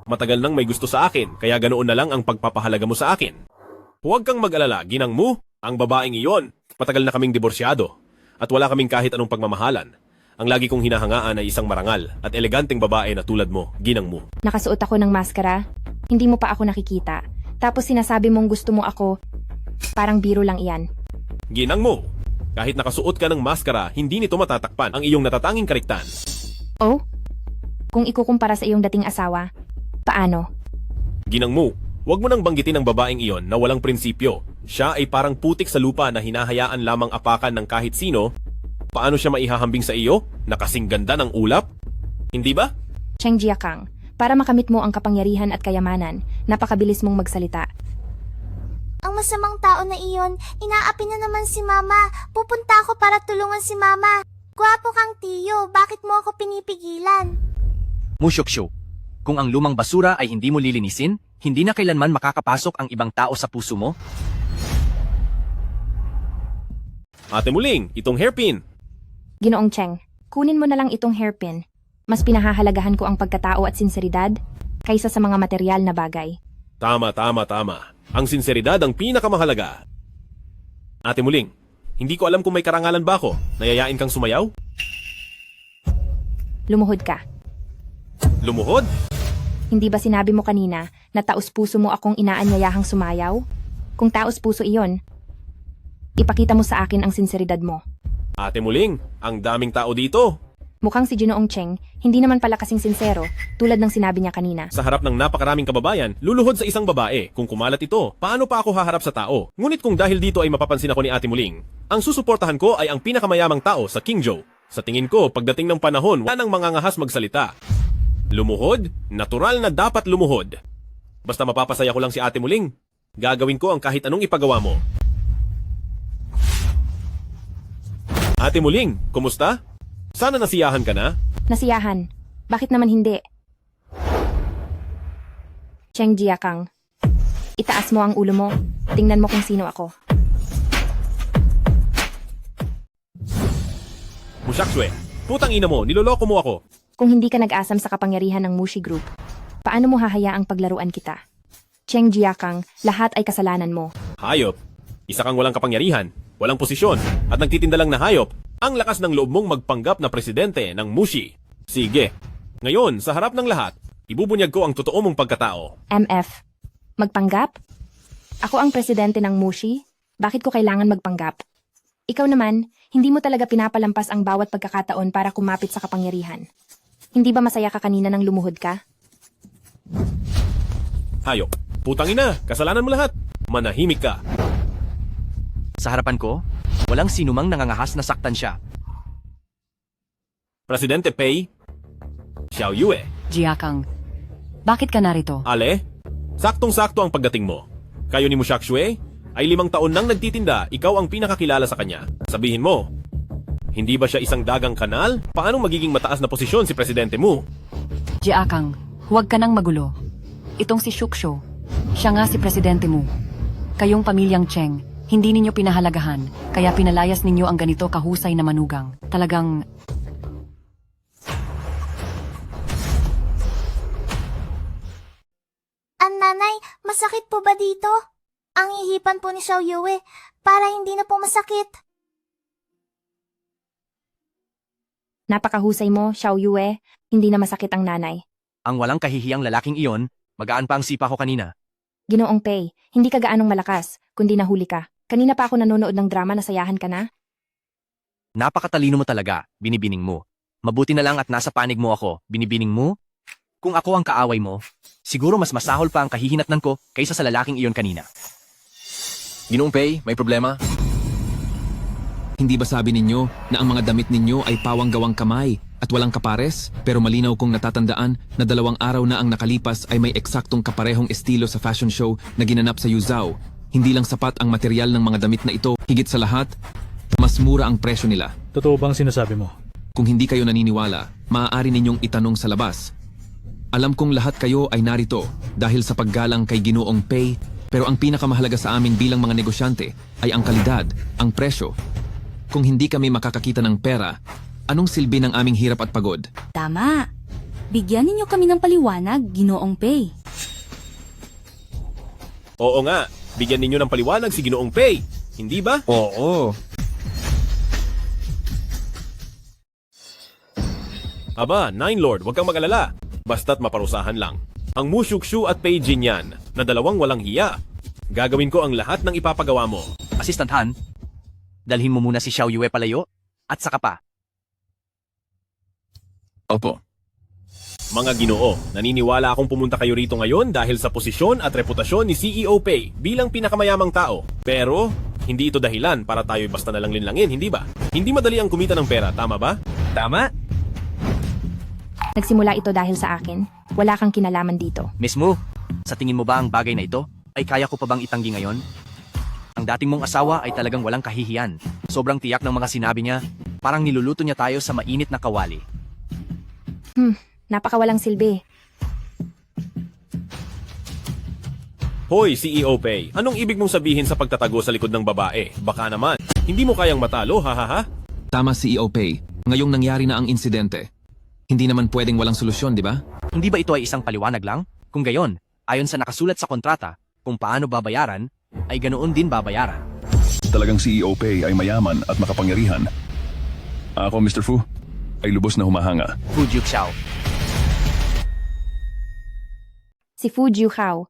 matagal nang may gusto sa akin, kaya ganoon na lang ang pagpapahalaga mo sa akin. Huwag kang mag-alala, ginang mo, ang babaeng iyon, matagal na kaming diborsyado, at wala kaming kahit anong pagmamahalan. Ang lagi kong hinahangaan ay isang marangal at eleganteng babae na tulad mo, ginang mo. Nakasuot ako ng maskara, hindi mo pa ako nakikita, tapos sinasabi mong gusto mo ako, parang biro lang iyan. Ginang mo, kahit nakasuot ka ng maskara, hindi nito matatakpan ang iyong natatanging kariktan. Oh? Kung ikukumpara sa iyong dating asawa, paano? Ginang mo, huwag mo nang banggitin ang babaeng iyon na walang prinsipyo. Siya ay parang putik sa lupa na hinahayaan lamang apakan ng kahit sino. Paano siya maihahambing sa iyo? Na kasing ganda ng ulap? Hindi ba? Cheng Jiakang, para makamit mo ang kapangyarihan at kayamanan, napakabilis mong magsalita. Ang masamang tao na iyon, inaapi na naman si Mama. Pupunta ako para tulungan si Mama. Gwapo kang tiyo, bakit mo ako pinipigilan? Mushokshu, kung ang lumang basura ay hindi mo lilinisin, hindi na kailanman makakapasok ang ibang tao sa puso mo? Ate Muling, itong hairpin. Ginoong Cheng, kunin mo na lang itong hairpin. Mas pinahahalagahan ko ang pagkatao at sinseridad kaysa sa mga material na bagay. Tama. Ang sinseridad ang pinakamahalaga. Ate Muling, hindi ko alam kung may karangalan ba ako. Nayayain kang sumayaw? Lumuhod ka. Lumuhod? Hindi ba sinabi mo kanina na taos puso mo akong inaanyayahang sumayaw? Kung taos puso iyon, ipakita mo sa akin ang sinseridad mo. Ate Muling, ang daming tao dito. Mukhang si Ginoong Cheng, hindi naman pala kasing sinsero, tulad ng sinabi niya kanina. Sa harap ng napakaraming kababayan, luluhod sa isang babae. Kung kumalat ito, paano pa ako haharap sa tao? Ngunit kung dahil dito ay mapapansin ako ni Ate Muling, ang susuportahan ko ay ang pinakamayamang tao sa Qingzhou. Sa tingin ko, pagdating ng panahon, wala nang mangangahas magsalita. Lumuhod? Natural na dapat lumuhod. Basta mapapasaya ko lang si Ate Muling, gagawin ko ang kahit anong ipagawa mo. Ate Muling, kumusta? Sana nasiyahan ka na? Nasiyahan. Bakit naman hindi? Cheng Jiakang, itaas mo ang ulo mo. Tingnan mo kung sino ako. Mushakswe, putang ina mo, niloloko mo ako. Kung hindi ka nag-asam sa kapangyarihan ng Mushi Group, paano mo hahayaang paglaruan kita? Cheng Jiakang, lahat ay kasalanan mo. Hayop, isa kang walang kapangyarihan, walang posisyon, at nagtitinda lang na hayop. Ang lakas ng loob mong magpanggap na presidente ng Mushi. Sige. Ngayon, sa harap ng lahat, ibubunyag ko ang totoo mong pagkatao. MF, magpanggap? Ako ang presidente ng Mushi? Bakit ko kailangan magpanggap? Ikaw naman, hindi mo talaga pinapalampas ang bawat pagkakataon para kumapit sa kapangyarihan. Hindi ba masaya ka kanina nang lumuhod ka? Hayop, putang ina, kasalanan mo lahat. Manahimik ka. Sa harapan ko, walang sinumang nangangahas na saktan siya. Presidente Pei, Xiao Yue. Jiakang, bakit ka narito? Ale, saktong-sakto ang pagdating mo. Kayo ni Mushakswe ay 5 taon nang nagtitinda, ikaw ang pinakakilala sa kanya. Sabihin mo, hindi ba siya isang dagang kanal? Paano magiging mataas na posisyon si presidente mo? Jiakang, huwag ka nang magulo. Itong si Shuksho, Siya nga si Presidente Mu. Kayong pamilyang Cheng, hindi ninyo pinahalagahan, kaya pinalayas ninyo ang ganito kahusay na manugang. Talagang... Nanay, masakit po ba dito? Ang hihipan po ni Xiao Yue, para hindi na po masakit. Napakahusay mo, Xiao Yue. Hindi na masakit ang nanay. Ang walang kahihiyang lalaking iyon, magaan pa ang sipa ko kanina. Ginoong Pei, hindi ka gaanong malakas, kundi nahuli ka. Kanina pa ako nanonood ng drama, nasayahan ka na? Napakatalino mo talaga, binibining mo. Mabuti na lang at nasa panig mo ako, binibining mo. Kung ako ang kaaway mo, siguro mas masahol pa ang kahihinatnan ko kaysa sa lalaking iyon kanina. Ginoong Pei, may problema? Hindi ba sabi ninyo na ang mga damit ninyo ay pawang-gawang kamay at walang kapares? Pero malinaw kong natatandaan na 2 araw na ang nakalipas ay may eksaktong kaparehong estilo sa fashion show na ginanap sa Yuzhou. Hindi lang sapat ang material ng mga damit na ito, higit sa lahat, mas mura ang presyo nila. Totoo bang sinasabi mo? Kung hindi kayo naniniwala, maaari ninyong itanong sa labas. Alam kong lahat kayo ay narito dahil sa paggalang kay Ginoong Pei, pero ang pinakamahalaga sa amin bilang mga negosyante ay ang kalidad, ang presyo. Kung hindi kami makakakita ng pera, anong silbi ng aming hirap at pagod? Tama. Bigyan ninyo kami ng paliwanag, Ginoong Pei. Oo nga, bigyan ninyo ng paliwanag si Ginoong Pei. Hindi ba? Oo. Aba, Nine Lord, huwag kang mag-alala. Basta't maparusahan lang. Ang Mu Shukshu at Pei Jinyan na dalawang walang hiya. Gagawin ko ang lahat ng ipapagawa mo. Assistant Han, dalhin mo muna si Xiao Yue palayo at saka pa. Opo. Mga Ginoo, naniniwala akong pumunta kayo rito ngayon dahil sa posisyon at reputasyon ni CEO Pei bilang pinakamayamang tao. Pero, hindi ito dahilan para tayo'y basta nalang linlangin, hindi ba? Hindi madali ang kumita ng pera, tama ba? Tama? Nagsimula ito dahil sa akin. Wala kang kinalaman dito. Miss Mu, sa tingin mo ba ang bagay na ito ay kaya ko pa bang itanggi ngayon? Ang dating mong asawa ay talagang walang kahihiyan. Sobrang tiyak ng mga sinabi niya, parang niluluto niya tayo sa mainit na kawali. Napakawalang silbi. Hoy, CEO Pei, anong ibig mong sabihin sa pagtatago sa likod ng babae? Baka naman, hindi mo kayang matalo, ha? Tama CEO Pei, ngayong nangyari na ang insidente. Hindi naman pwedeng walang solusyon, di ba? Hindi ba ito ay isang paliwanag lang? Kung gayon, ayon sa nakasulat sa kontrata, kung paano babayaran, ay ganoon din babayaran. Talagang CEO Pei ay mayaman at makapangyarihan. Ako, Mr. Fu, ay lubos na humahanga. Fu Jiuxiao. Si Fu Jiuhao,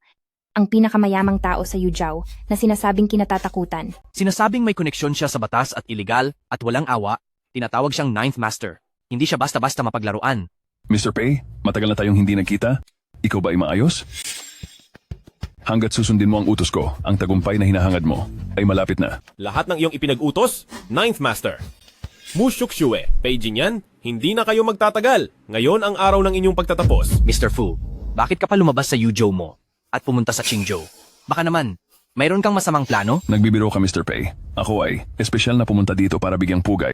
ang pinakamayamang tao sa Yuzhou na sinasabing kinatatakutan. Sinasabing may koneksyon siya sa batas at iligal at walang awa, tinatawag siyang Ninth Master. Hindi siya basta-basta mapaglaruan. Mr. Pei, matagal na tayong hindi nagkita. Ikaw ba ay maayos? Hanggat susundin mo ang utos ko, ang tagumpay na hinahangad mo ay malapit na. Lahat ng iyong ipinag-utos, Ninth Master. Mu Shukshuwe, Pei Jinyan, hindi na kayo magtatagal. Ngayon ang araw ng inyong pagtatapos. Mr. Fu, bakit ka pa lumabas sa Yuzhou mo at pumunta sa Qingzhou? Baka naman, mayroon kang masamang plano? Nagbibiro ka, Mr. Pei. Ako ay espesyal na pumunta dito para bigyang pugay.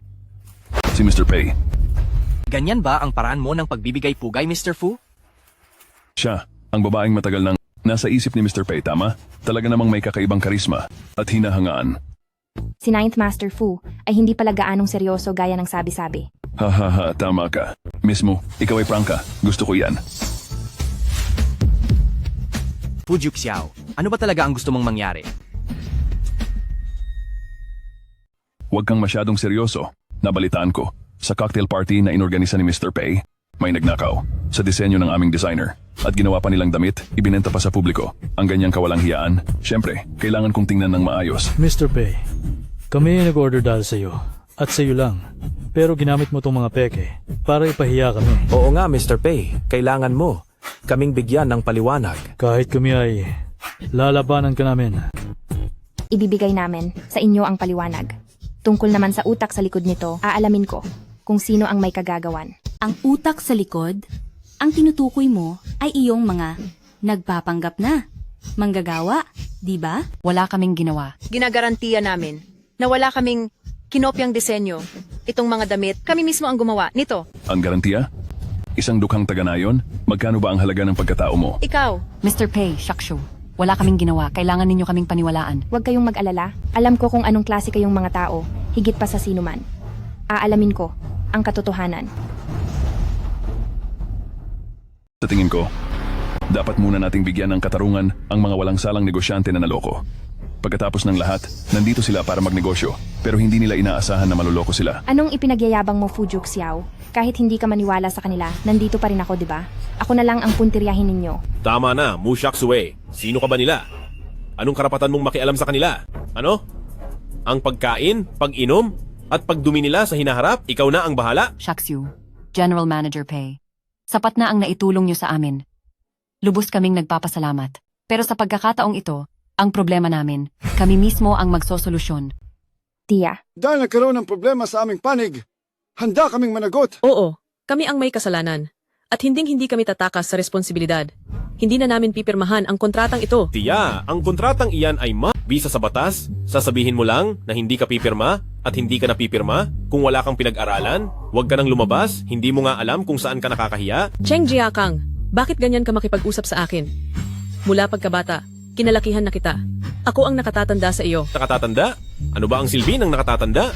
Si Mr. Pei. Ganyan ba ang paraan mo ng pagbibigay pugay, Mr. Fu? Siya, ang babaeng matagal nang nasa isip ni Mr. Pei, tama? Talaga namang may kakaibang karisma at hinahangaan. Si Ninth Master Fu ay hindi pala gaanong seryoso gaya ng sabi-sabi. Hahaha, tama ka. Mismo, ikaw ay prangka. Gusto ko yan. Fu Jiuxiao, ano ba talaga ang gusto mong mangyari? Huwag kang masyadong seryoso. Nabalitaan ko. Sa cocktail party na inorganisa ni Mr. Pei, may nagnakaw sa disenyo ng aming designer at ginawa pa nilang damit, ibinenta pa sa publiko. Ang ganyang kawalang hiyaan, syempre, kailangan kong tingnan ng maayos. Mr. Pei, kami ay nag-order dahil sa iyo at sa iyo lang. Pero ginamit mo tong mga peke para ipahiya kami. Oo nga, Mr. Pei, kailangan mo kaming bigyan ng paliwanag. Kahit kami ay lalabanan ka namin. Ibibigay namin sa inyo ang paliwanag. Tungkol naman sa utak sa likod nito, aalamin ko kung sino ang may kagagawan. Ang utak sa likod, ang tinutukoy mo ay iyong mga nagpapanggap na. Manggagawa, di ba? Wala kaming ginawa. Ginagarantiya namin na wala kaming kinopyang disenyo. Itong mga damit, kami mismo ang gumawa nito. Ang garantiya? Isang dukhang taga-nayon? Magkano ba ang halaga ng pagkatao mo? Ikaw. Mr. Pei, Shakshu, Wala kaming ginawa, kailangan ninyo kaming paniwalaan. Huwag kayong mag-alala. Alam ko kung anong klase kayong mga tao, higit pa sa sinuman. Aalamin ko ang katotohanan. Sa tingin ko, dapat muna nating bigyan ng katarungan ang mga walang salang negosyante na naloko. Pagkatapos ng lahat, nandito sila para magnegosyo, pero hindi nila inaasahan na maloloko sila. Anong ipinagyayabang mo, Fujuk Xiao? Kahit hindi ka maniwala sa kanila, nandito pa rin ako, di ba? Ako na lang ang puntiryahin ninyo. Tama na, Mu Shaksue. Sino ka ba nila? Anong karapatan mong makialam sa kanila? Ano? Ang pagkain, pag-inom, at pagdumi nila sa hinaharap, ikaw na ang bahala? Shakshu, General Manager Pei. Sapat na ang naitulong nyo sa amin. Lubos kaming nagpapasalamat. Pero sa pagkakataong ito, ang problema namin, kami mismo ang magsosolusyon. Tia. Dahil nagkaroon ng problema sa aming panig, handa kaming managot. Oo, kami ang may kasalanan. At hinding-hindi kami tatakas sa responsibilidad. Hindi na namin pipirmahan ang kontratang ito. Tiya, ang kontratang iyan ay bisa sa batas? Sasabihin mo lang na hindi ka pipirma at hindi ka napipirma? Kung wala kang pinag-aralan, huwag ka nang lumabas, hindi mo nga alam kung saan ka nakakahiya? Cheng Jiakang, bakit ganyan ka makipag-usap sa akin? Mula pagkabata, kinalakihan na kita. Ako ang nakatatanda sa iyo. Nakatatanda? Ano ba ang silbi ng nakatatanda?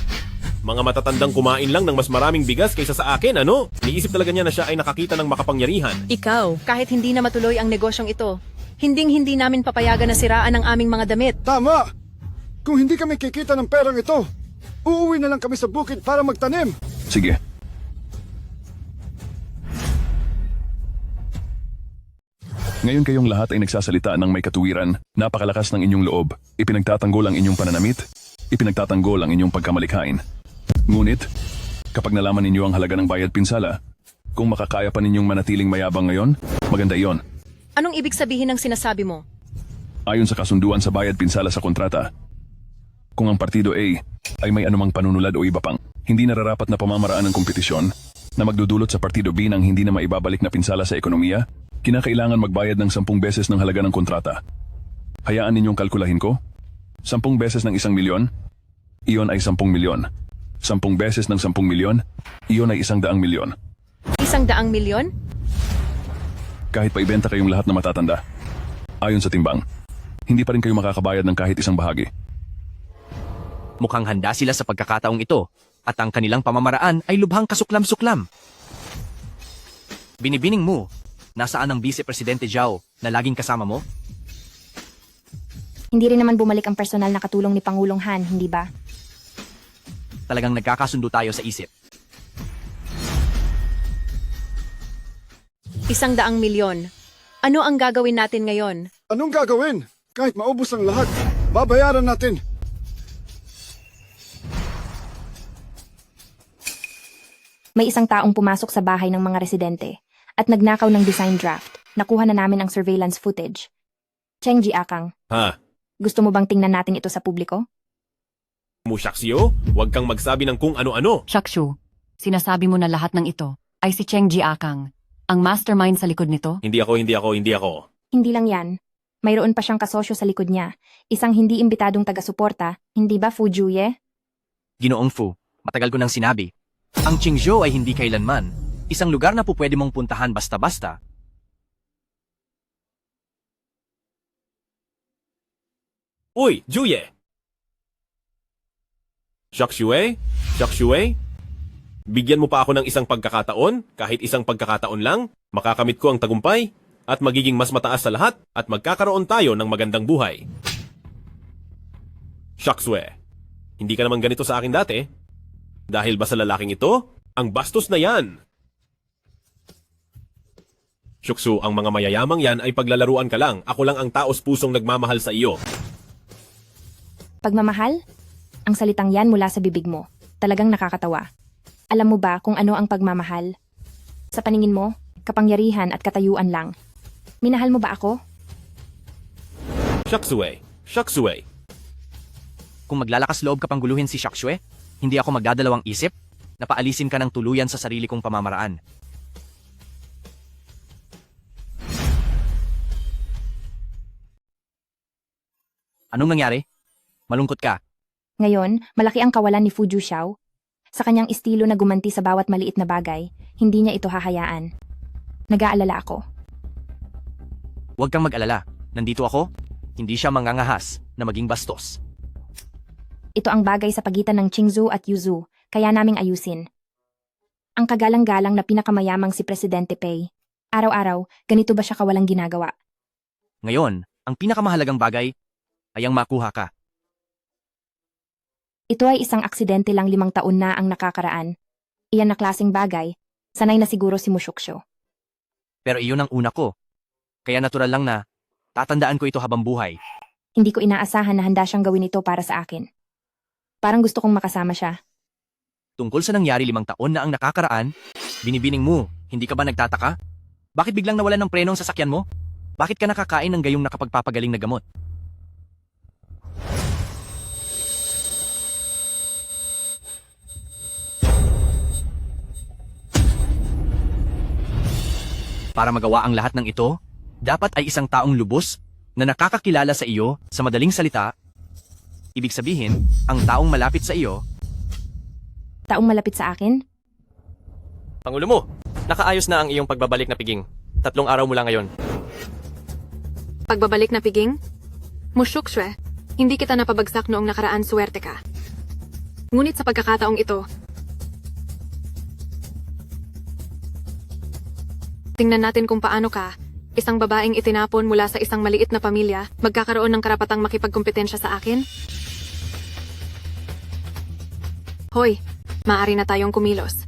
Mga matatandang kumain lang ng mas maraming bigas kaysa sa akin, ano? Niisip talaga niya na siya ay nakakita ng makapangyarihan. Ikaw. Kahit hindi na matuloy ang negosyong ito, hinding-hindi namin papayagan na siraan ang aming mga damit. Tama! Kung hindi kami kikita ng perang ito, uuwi na lang kami sa bukid para magtanim. Sige. Ngayon kayong lahat ay nagsasalita ng may katuwiran, napakalakas ng inyong loob, ipinagtatanggol ang inyong pananamit, ipinagtatanggol ang inyong pagkamalikhain. Ngunit, kapag nalaman ninyo ang halaga ng bayad pinsala, kung makakaya pa ninyong manatiling mayabang ngayon, maganda iyon. Anong ibig sabihin ng sinasabi mo? Ayon sa kasunduan sa bayad pinsala sa kontrata, kung ang Partido A ay may anumang panunulad o iba pang hindi nararapat na pamamaraan ng kompetisyon na magdudulot sa Partido B ng hindi na maibabalik na pinsala sa ekonomiya, kinakailangan magbayad ng 10 beses ng halaga ng kontrata. Hayaan ninyong kalkulahin ko? 10 beses ng 1 milyon, iyon ay 10 milyon. 10 beses ng 10 milyon, iyon ay 100 milyon. 100 milyon? Kahit pa ibenta kayong lahat na matatanda, ayon sa timbang, hindi pa rin kayo makakabayad ng kahit isang bahagi. Mukhang handa sila sa pagkakataong ito, at ang kanilang pamamaraan ay lubhang kasuklam-suklam. Binibining mo, nasaan ang Vice Presidente Zhao na laging kasama mo? Hindi rin naman bumalik ang personal na katulong ni Pangulong Han, hindi ba? Talagang nagkakasundo tayo sa isip. 100 milyon. Ano ang gagawin natin ngayon? Anong gagawin? Kahit maubos ang lahat, babayaran natin. May isang taong pumasok sa bahay ng mga residente at nagnakaw ng design draft. Nakuha na namin ang surveillance footage. Cheng Jiakang, Ha? gusto mo bang tingnan natin ito sa publiko? Mu Shaksio, huwag kang magsabi ng kung ano-ano. Shakshu, sinasabi mo na lahat ng ito ay si Cheng Jiakang, ang mastermind sa likod nito? Hindi ako. Hindi lang yan. Mayroon pa siyang kasosyo sa likod niya. Isang hindi imbitadong taga-suporta, hindi ba Fu Juye? Ginoong Fu, matagal ko nang sinabi. Ang Qingzhou ay hindi kailanman isang lugar na po pwede mong puntahan basta-basta. Uy, Juye! Shaksue? Bigyan mo pa ako ng isang pagkakataon, kahit isang pagkakataon lang, makakamit ko ang tagumpay, at magiging mas mataas sa lahat, at magkakaroon tayo ng magandang buhay. Shaksue, hindi ka naman ganito sa akin dati. Dahil ba sa lalaking ito? Ang bastos na yan! Shuksu, ang mga mayayamang yan ay paglalaruan ka lang. Ako lang ang taos pusong nagmamahal sa iyo. Pagmamahal? Ang salitang yan mula sa bibig mo. Talagang nakakatawa. Alam mo ba kung ano ang pagmamahal? Sa paningin mo, kapangyarihan at katayuan lang. Minahal mo ba ako? Shaksue. Kung maglalakas loob ka pang guluhin si Shaksue, hindi ako magdadalawang isip na paalisin ka ng tuluyan sa sarili kong pamamaraan. Anong nangyari? Malungkot ka. Ngayon, malaki ang kawalan ni Fu Juxiao. Sa kanyang estilo na gumanti sa bawat maliit na bagay, hindi niya ito hahayaan. Nag-aalala ako. Huwag kang mag-alala. Nandito ako, Hindi siya mangangahas na maging bastos. Ito ang bagay sa pagitan ng Qingzhou at Yuzhou, kaya naming ayusin. Ang kagalang-galang na pinakamayamang si Presidente Pei. Araw-araw, ganito ba siya kawalang ginagawa? Ngayon, ang pinakamahalagang bagay ay ang makuha ka. Ito ay isang aksidente lang 5 taon na ang nakakaraan. Iyan na klaseng bagay, sanay na siguro si Mushoksho. Pero iyon ang una ko. Kaya natural lang na tatandaan ko ito habang buhay. Hindi ko inaasahan na handa siyang gawin ito para sa akin. Parang gusto kong makasama siya. Tungkol sa nangyari 5 taon na ang nakakaraan, binibining mo, hindi ka ba nagtataka? Bakit biglang nawalan ng preno ang sasakyan mo? Bakit ka nakakain ng gayong nakapagpapagaling na gamot? Para magawa ang lahat ng ito, dapat ay isang taong lubos na nakakakilala sa iyo sa madaling salita. Ibig sabihin, ang taong malapit sa iyo. Taong malapit sa akin? Pangulo mo, nakaayos na ang iyong pagbabalik na piging. 3 araw mula ngayon. Pagbabalik na piging? Mushoksho, hindi kita napabagsak noong nakaraan, swerte ka. Ngunit sa pagkakataong ito, tingnan natin kung paano ka, isang babaeng itinapon mula sa isang maliit na pamilya, magkakaroon ng karapatang makipagkompetensya sa akin? Hoy, maaari na tayong kumilos.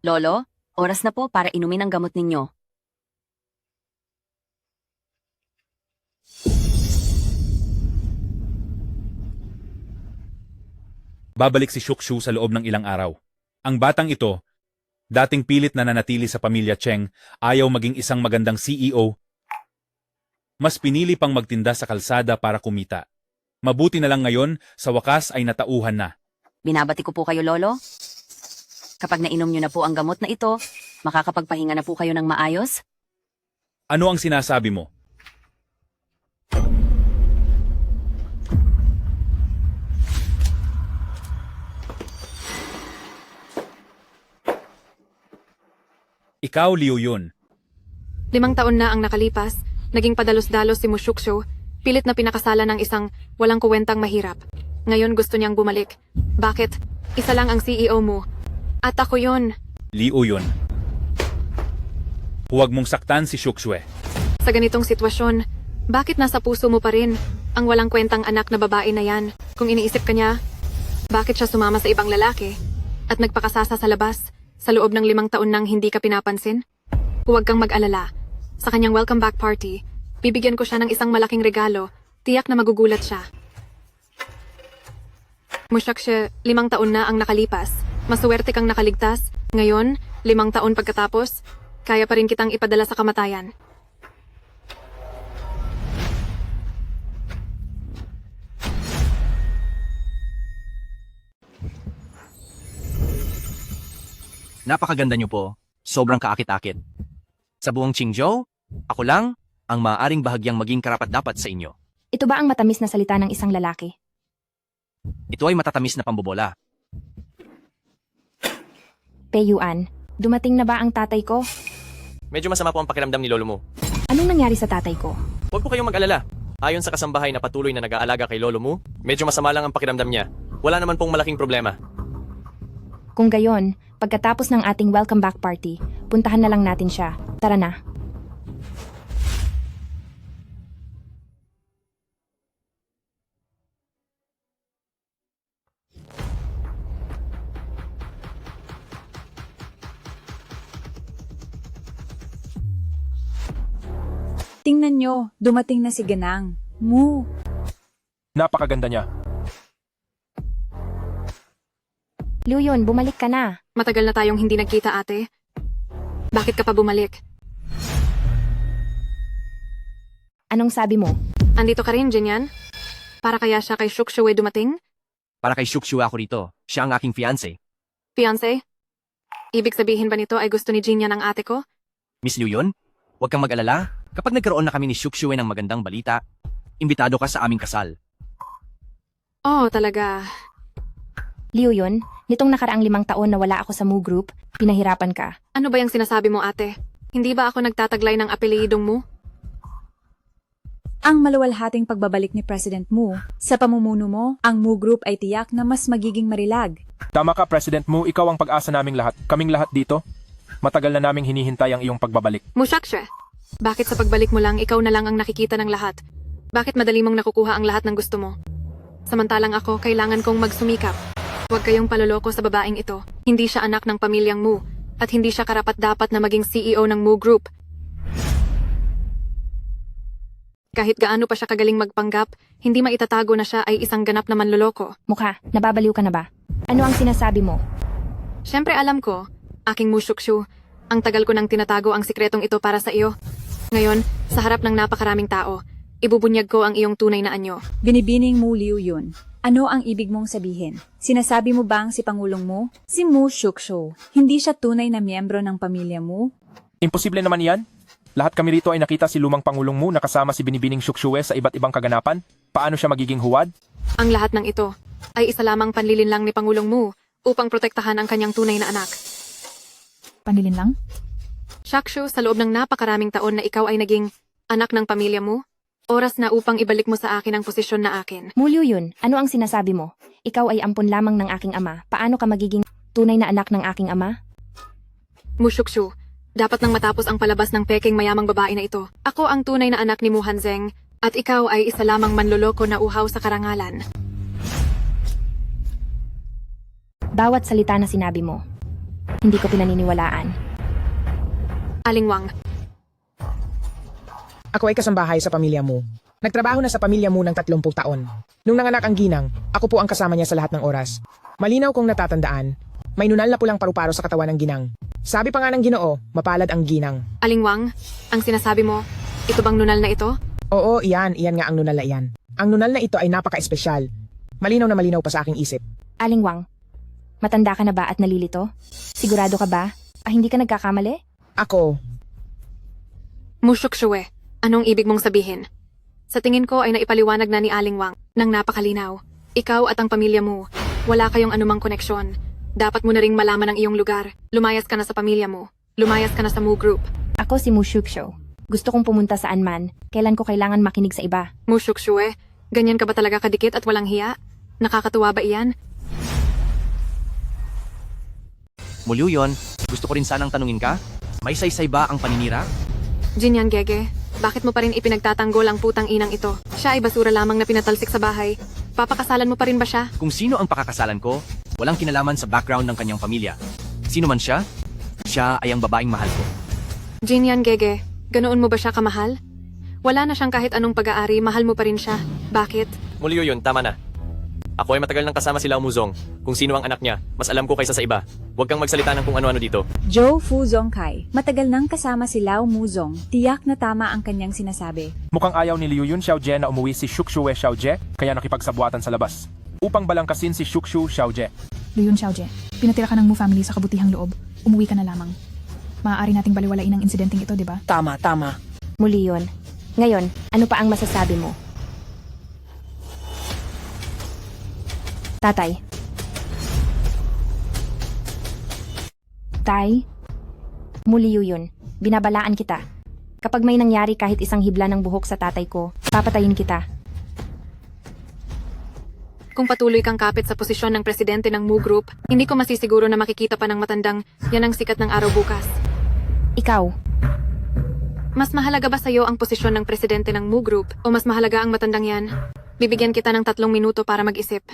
Lolo, oras na po para inumin ang gamot ninyo. Babalik si Shukshu sa loob ng ilang araw. Ang batang ito, dating pilit na nanatili sa pamilya Cheng, ayaw maging isang magandang CEO. Mas pinili pang magtinda sa kalsada para kumita. Mabuti na lang ngayon, sa wakas ay natauhan na. Binabati ko po kayo, Lolo. Kapag nainom nyo na po ang gamot na ito, makakapagpahinga na po kayo ng maayos? Ano ang sinasabi mo? Ikaw, Liu Yun. 5 taon na ang nakalipas, naging padalos-dalos si Mushoksho, pilit na pinakasala ng isang walang kuwentang mahirap. Ngayon gusto niyang bumalik. Bakit? Isa lang ang CEO mo. At ako yon. Liu Yun. Huwag mong saktan si Shukshu. Sa ganitong sitwasyon, bakit nasa puso mo pa rin ang walang kwentang anak na babae na yan? Kung iniisip ka niya, bakit siya sumama sa ibang lalaki at nagpakasasa sa labas sa loob ng 5 taon nang hindi ka pinapansin? Huwag kang mag-alala. Sa kanyang welcome back party, bibigyan ko siya ng isang malaking regalo. Tiyak na magugulat siya. Mushoksho, 5 taon na ang nakalipas. Maswerte kang nakaligtas. Ngayon, 5 taon pagkatapos, kaya pa rin kitang ipadala sa kamatayan. Napakaganda niyo po. Sobrang kaakit-akit. Sa buong Qingzhou, ako lang ang maaaring bahagyang maging karapat-dapat sa inyo. Ito ba ang matamis na salita ng isang lalaki? Ito ay matatamis na pambobola. Peyuan, dumating na ba ang tatay ko? Medyo masama po ang pakiramdam ni lolo mo. Anong nangyari sa tatay ko? Huwag po kayong mag-alala. Ayon sa kasambahay na patuloy na nag-aalaga kay lolo mo, medyo masama lang ang pakiramdam niya. Wala naman pong malaking problema. Kung gayon, pagkatapos ng ating welcome back party, puntahan na lang natin siya. Tara na. Tingnan nyo, dumating na si Ganang. Mu. Napakaganda niya. Liu Yun, bumalik ka na. Matagal na tayong hindi nagkita, ate. Bakit ka pa bumalik? Anong sabi mo? Andito ka rin, Jinyan? Para kaya siya kay Shukshu dumating? Para kay Shukshu ako rito. Siya ang aking fiancé. Fiancé? Ibig sabihin ba nito ay gusto ni Jinyan ang ate ko? Miss Liu Yun, huwag kang mag-alala. Kapag nagkaroon na kami ni Shukshu ng magandang balita, imbitado ka sa aming kasal. Oh, talaga. Liu Yun, nitong nakaraang 5 taon na wala ako sa Mu Group, pinahirapan ka. Ano ba yung sinasabi mo, ate? Hindi ba ako nagtataglay ng apelidong Mu? Ang maluwalhating pagbabalik ni President Mu, sa pamumuno mo, ang Mu Group ay tiyak na mas magiging marilag. Tama ka, President Mu. Ikaw ang pag-asa naming lahat. Kaming lahat dito. Matagal na naming hinihintay ang iyong pagbabalik. Mushakshe, bakit sa pagbalik mo lang ikaw na lang ang nakikita ng lahat? Bakit madali mong nakukuha ang lahat ng gusto mo? Samantalang ako, kailangan kong magsumikap. Huwag kayong paloloko sa babaeng ito. Hindi siya anak ng pamilyang Mu, at hindi siya karapat-dapat na maging CEO ng Mu Group. Kahit gaano pa siya kagaling magpanggap, hindi maitatago na siya ay isang ganap na manloloko. Mukha, nababaliw ka na ba? Ano ang sinasabi mo? Siyempre alam ko, aking Mushukshu, ang tagal ko nang tinatago ang sikretong ito para sa iyo. Ngayon, sa harap ng napakaraming tao, ibubunyag ko ang iyong tunay na anyo. Binibining Mu Liuyun, ano ang ibig mong sabihin? Sinasabi mo bang si Pangulong Mu? Si Mu Shukshu, hindi siya tunay na miyembro ng pamilya Mu? Imposible naman yan. Lahat kami rito ay nakita si lumang Pangulong Mu na kasama si Binibining Shukshuwe sa iba't ibang kaganapan. Paano siya magiging huwad? Ang lahat ng ito ay isa lamang panlilinlang ni Pangulong Mu upang protektahan ang kanyang tunay na anak. Panlilinlang? Shakshu, sa loob ng napakaraming taon na ikaw ay naging anak ng pamilya mo, oras na upang ibalik mo sa akin ang posisyon na akin. Mu Liuyun, ano ang sinasabi mo? Ikaw ay ampon lamang ng aking ama. Paano ka magiging tunay na anak ng aking ama? Mushukshu, dapat nang matapos ang palabas ng peking mayamang babae na ito. Ako ang tunay na anak ni Mu Hanzeng, at ikaw ay isa lamang manloloko na uhaw sa karangalan. Bawat salita na sinabi mo, hindi ko pinaniniwalaan. Alingwang. Ako ay kasambahay sa pamilya mo. Nagtrabaho na sa pamilya mo ng 30 taon. Nung nanganak ang ginang, ako po ang kasama niya sa lahat ng oras. Malinaw kong natatandaan, may nunal na pulang paru-paro sa katawan ng ginang. Sabi pa nga ng Ginoo, mapalad ang ginang. Alingwang, ang sinasabi mo, ito bang nunal na ito? Oo, iyan nga ang nunal na iyan. Ang nunal na ito ay napaka-espesyal. Malinaw na malinaw pa sa aking isip. Alingwang, matanda ka na ba at nalilito? Sigurado ka ba? Hindi ka nagkakamali? Ako. Mushukshuwe, anong ibig mong sabihin? Sa tingin ko ay naipaliwanag na ni Alingwang nang napakalinaw. Ikaw at ang pamilya mo, wala kayong anumang koneksyon. Dapat mo na ring malaman ang iyong lugar. Lumayas ka na sa pamilya mo. Lumayas ka na sa Mu Group. Ako si Mu Shukshu. Gusto kong pumunta saan man. Kailan ko kailangan makinig sa iba? Mushukshuwe, ganyan ka ba talaga kadikit at walang hiya? Nakakatuwa ba iyan? Muliuyon, gusto ko rin sanang tanungin ka, may saysay ba ang paninira? Jinyan Gege, bakit mo pa rin ipinagtatanggol ang putang inang ito? Siya ay basura lamang na pinatalsik sa bahay. Papakasalan mo pa rin ba siya? Kung sino ang pakakasalan ko, walang kinalaman sa background ng kanyang pamilya. Sino man siya, siya ay ang babaeng mahal ko. Jinyan Gege, ganoon mo ba siya kamahal? Wala na siyang kahit anong pag-aari, mahal mo pa rin siya. Bakit? Muli yun, tama na. Ako ay matagal nang kasama si Lao Muzong. Kung sino ang anak niya, mas alam ko kaysa sa iba. Huwag kang magsalita ng kung ano-ano dito. Joe Fu Zongkai, matagal nang kasama si Lao Muzong. Tiyak na tama ang kanyang sinasabi. Mukhang ayaw ni Liuyun Xiaojie na umuwi si Shukshuwe Xiaojie, kaya nakipagsabuatan sa labas. Upang balangkasin si Shukshu Xiaojie. Liuyun Xiaojie, pinatira ka ng Mu family sa kabutihang loob. Umuwi ka na lamang. Maaari nating baliwalain ang insidenteng ito, di ba? Tama. Muli yun. Ngayon, ano pa ang masasabi mo? Tatay. Tay? Muli yun. Binabalaan kita. Kapag may nangyari kahit isang hibla ng buhok sa tatay ko, papatayin kita. Kung patuloy kang kapit sa posisyon ng presidente ng Mu Group, hindi ko masisiguro na makikita pa ng matandang yan ang sikat ng araw bukas. Ikaw. Mas mahalaga ba sa'yo ang posisyon ng presidente ng Mu Group o mas mahalaga ang matandang yan? Bibigyan kita ng 3 minuto para mag-isip.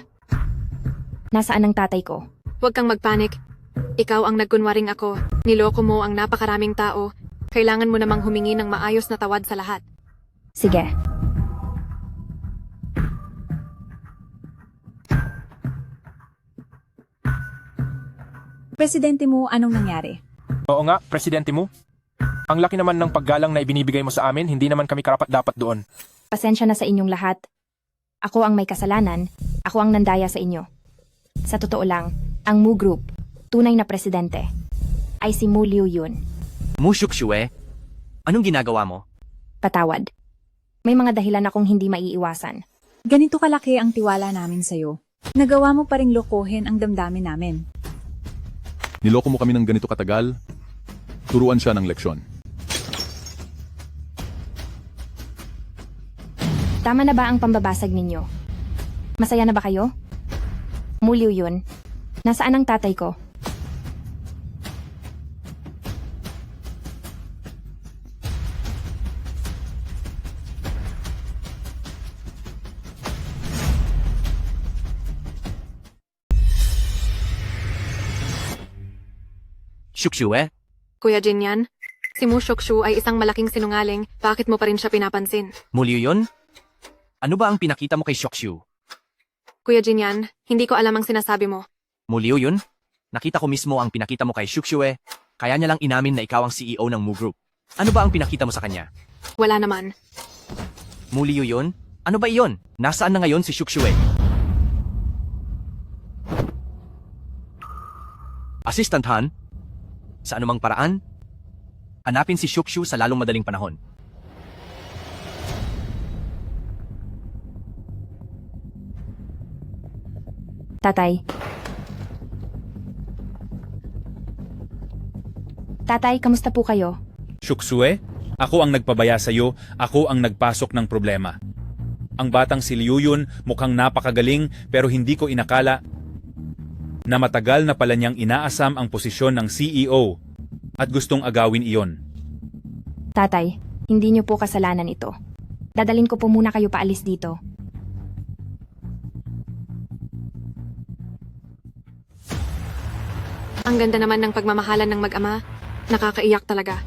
Nasaan ang tatay ko? Huwag kang magpanik. Ikaw ang nagkunwaring ako. Niloko mo ang napakaraming tao. Kailangan mo namang humingi ng maayos na tawad sa lahat. Sige. Presidente mo, anong nangyari? Oo nga, Presidente mo. Ang laki naman ng paggalang na ibinibigay mo sa amin, hindi naman kami karapat-dapat doon. Pasensya na sa inyong lahat. Ako ang may kasalanan. Ako ang nandaya sa inyo. Sa totoo lang, ang Mu Group, tunay na presidente, ay si Mu Liuyun. Mu Shukshuwe, anong ginagawa mo? Patawad. May mga dahilan akong hindi maiiwasan. Ganito kalaki ang tiwala namin sa'yo. Nagawa mo pa ring lokohin ang damdamin namin. Niloko mo kami ng ganito katagal, turuan siya ng leksyon. Tama na ba ang pambabasag ninyo? Masaya na ba kayo? Muliw yun. Nasaan ang tatay ko? Shukshu Kuya Jinyan, si Mu Shukshu ay isang malaking sinungaling, bakit mo pa rin siya pinapansin? Muli yun? Ano ba ang pinakita mo kay Shokshu? Kuya Jinyan, hindi ko alam ang sinasabi mo. Muli yun? Nakita ko mismo ang pinakita mo kay Shokshu kaya niya lang inamin na ikaw ang CEO ng Mu Group. Ano ba ang pinakita mo sa kanya? Wala naman. Muli yun? Ano ba iyon? Nasaan na ngayon si Shokshu Assistant Han? Sa anumang paraan, hanapin si Shokshu sa lalong madaling panahon. Tatay. Tatay, kamusta po kayo? Shuksue, ako ang nagpabaya sa'yo, ako ang nagpasok ng problema. Ang batang si Liu Yun mukhang napakagaling pero hindi ko inakala na matagal na pala niyang inaasam ang posisyon ng CEO at gustong agawin iyon. Tatay, hindi niyo po kasalanan ito. Dadalin ko po muna kayo paalis dito. Ang ganda naman ng pagmamahalan ng mag-ama. Nakakaiyak talaga.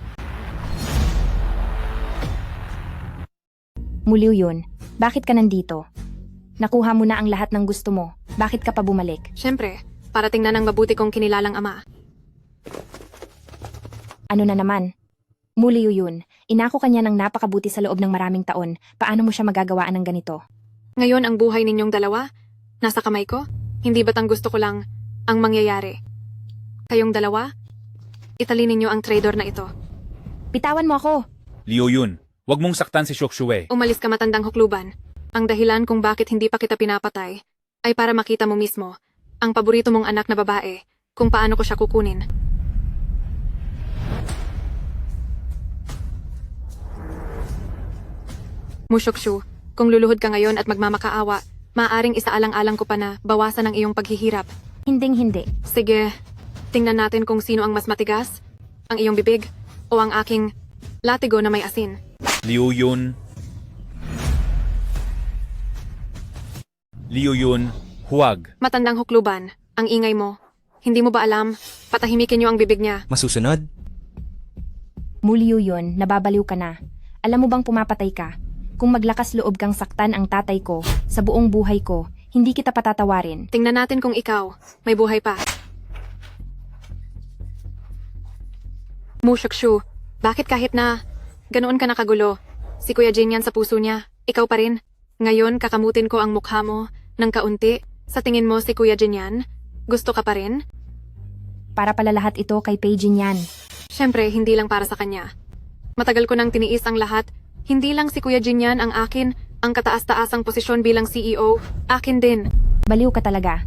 Muliw yun. Bakit ka nandito? Nakuha mo na ang lahat ng gusto mo. Bakit ka pa bumalik? Siyempre, para tingnan ng mabuti kong kinilalang ama. Ano na naman? Muliw yun. Inako kanya ng napakabuti sa loob ng maraming taon. Paano mo siya magagawaan ng ganito? Ngayon ang buhay ninyong dalawa, nasa kamay ko? Hindi ba't ang gusto ko lang ang mangyayari? Kayong dalawa, italin ninyo ang traitor na ito. Bitawan mo ako! Liu Yun, wag mong saktan si Shoksue. Umalis ka matandang hukluban. Ang dahilan kung bakit hindi pa kita pinapatay ay para makita mo mismo ang paborito mong anak na babae kung paano ko siya kukunin. Mushokshu, kung luluhod ka ngayon at magmamakaawa, maaaring isaalang-alang ko pa na bawasan ang iyong paghihirap. Hinding-hindi. Sige, tingnan natin kung sino ang mas matigas, ang iyong bibig o ang aking latigo na may asin. Liu Yun. Liu Yun, huwag. Matandang hukluban, ang ingay mo. Hindi mo ba alam? Patahimikin niyo ang bibig niya. Masusunod? Muliw yun, nababaliw ka na. Alam mo bang pumapatay ka? Kung maglakas loob kang saktan ang tatay ko, sa buong buhay ko, hindi kita patatawarin. Tingnan natin kung ikaw, may buhay pa. Mushokshu, bakit kahit na ganoon ka nakagulo? Si Kuya Jinyan sa puso niya, ikaw pa rin. Ngayon kakamutin ko ang mukha mo ng kaunti. Sa tingin mo si Kuya Jinyan, gusto ka pa rin? Para pala lahat ito kay Pei Jinyan. Siyempre, hindi lang para sa kanya. Matagal ko nang tiniis ang lahat. Hindi lang si Kuya Jinyan ang akin, ang kataas-taasang posisyon bilang CEO, akin din. Baliw ka talaga.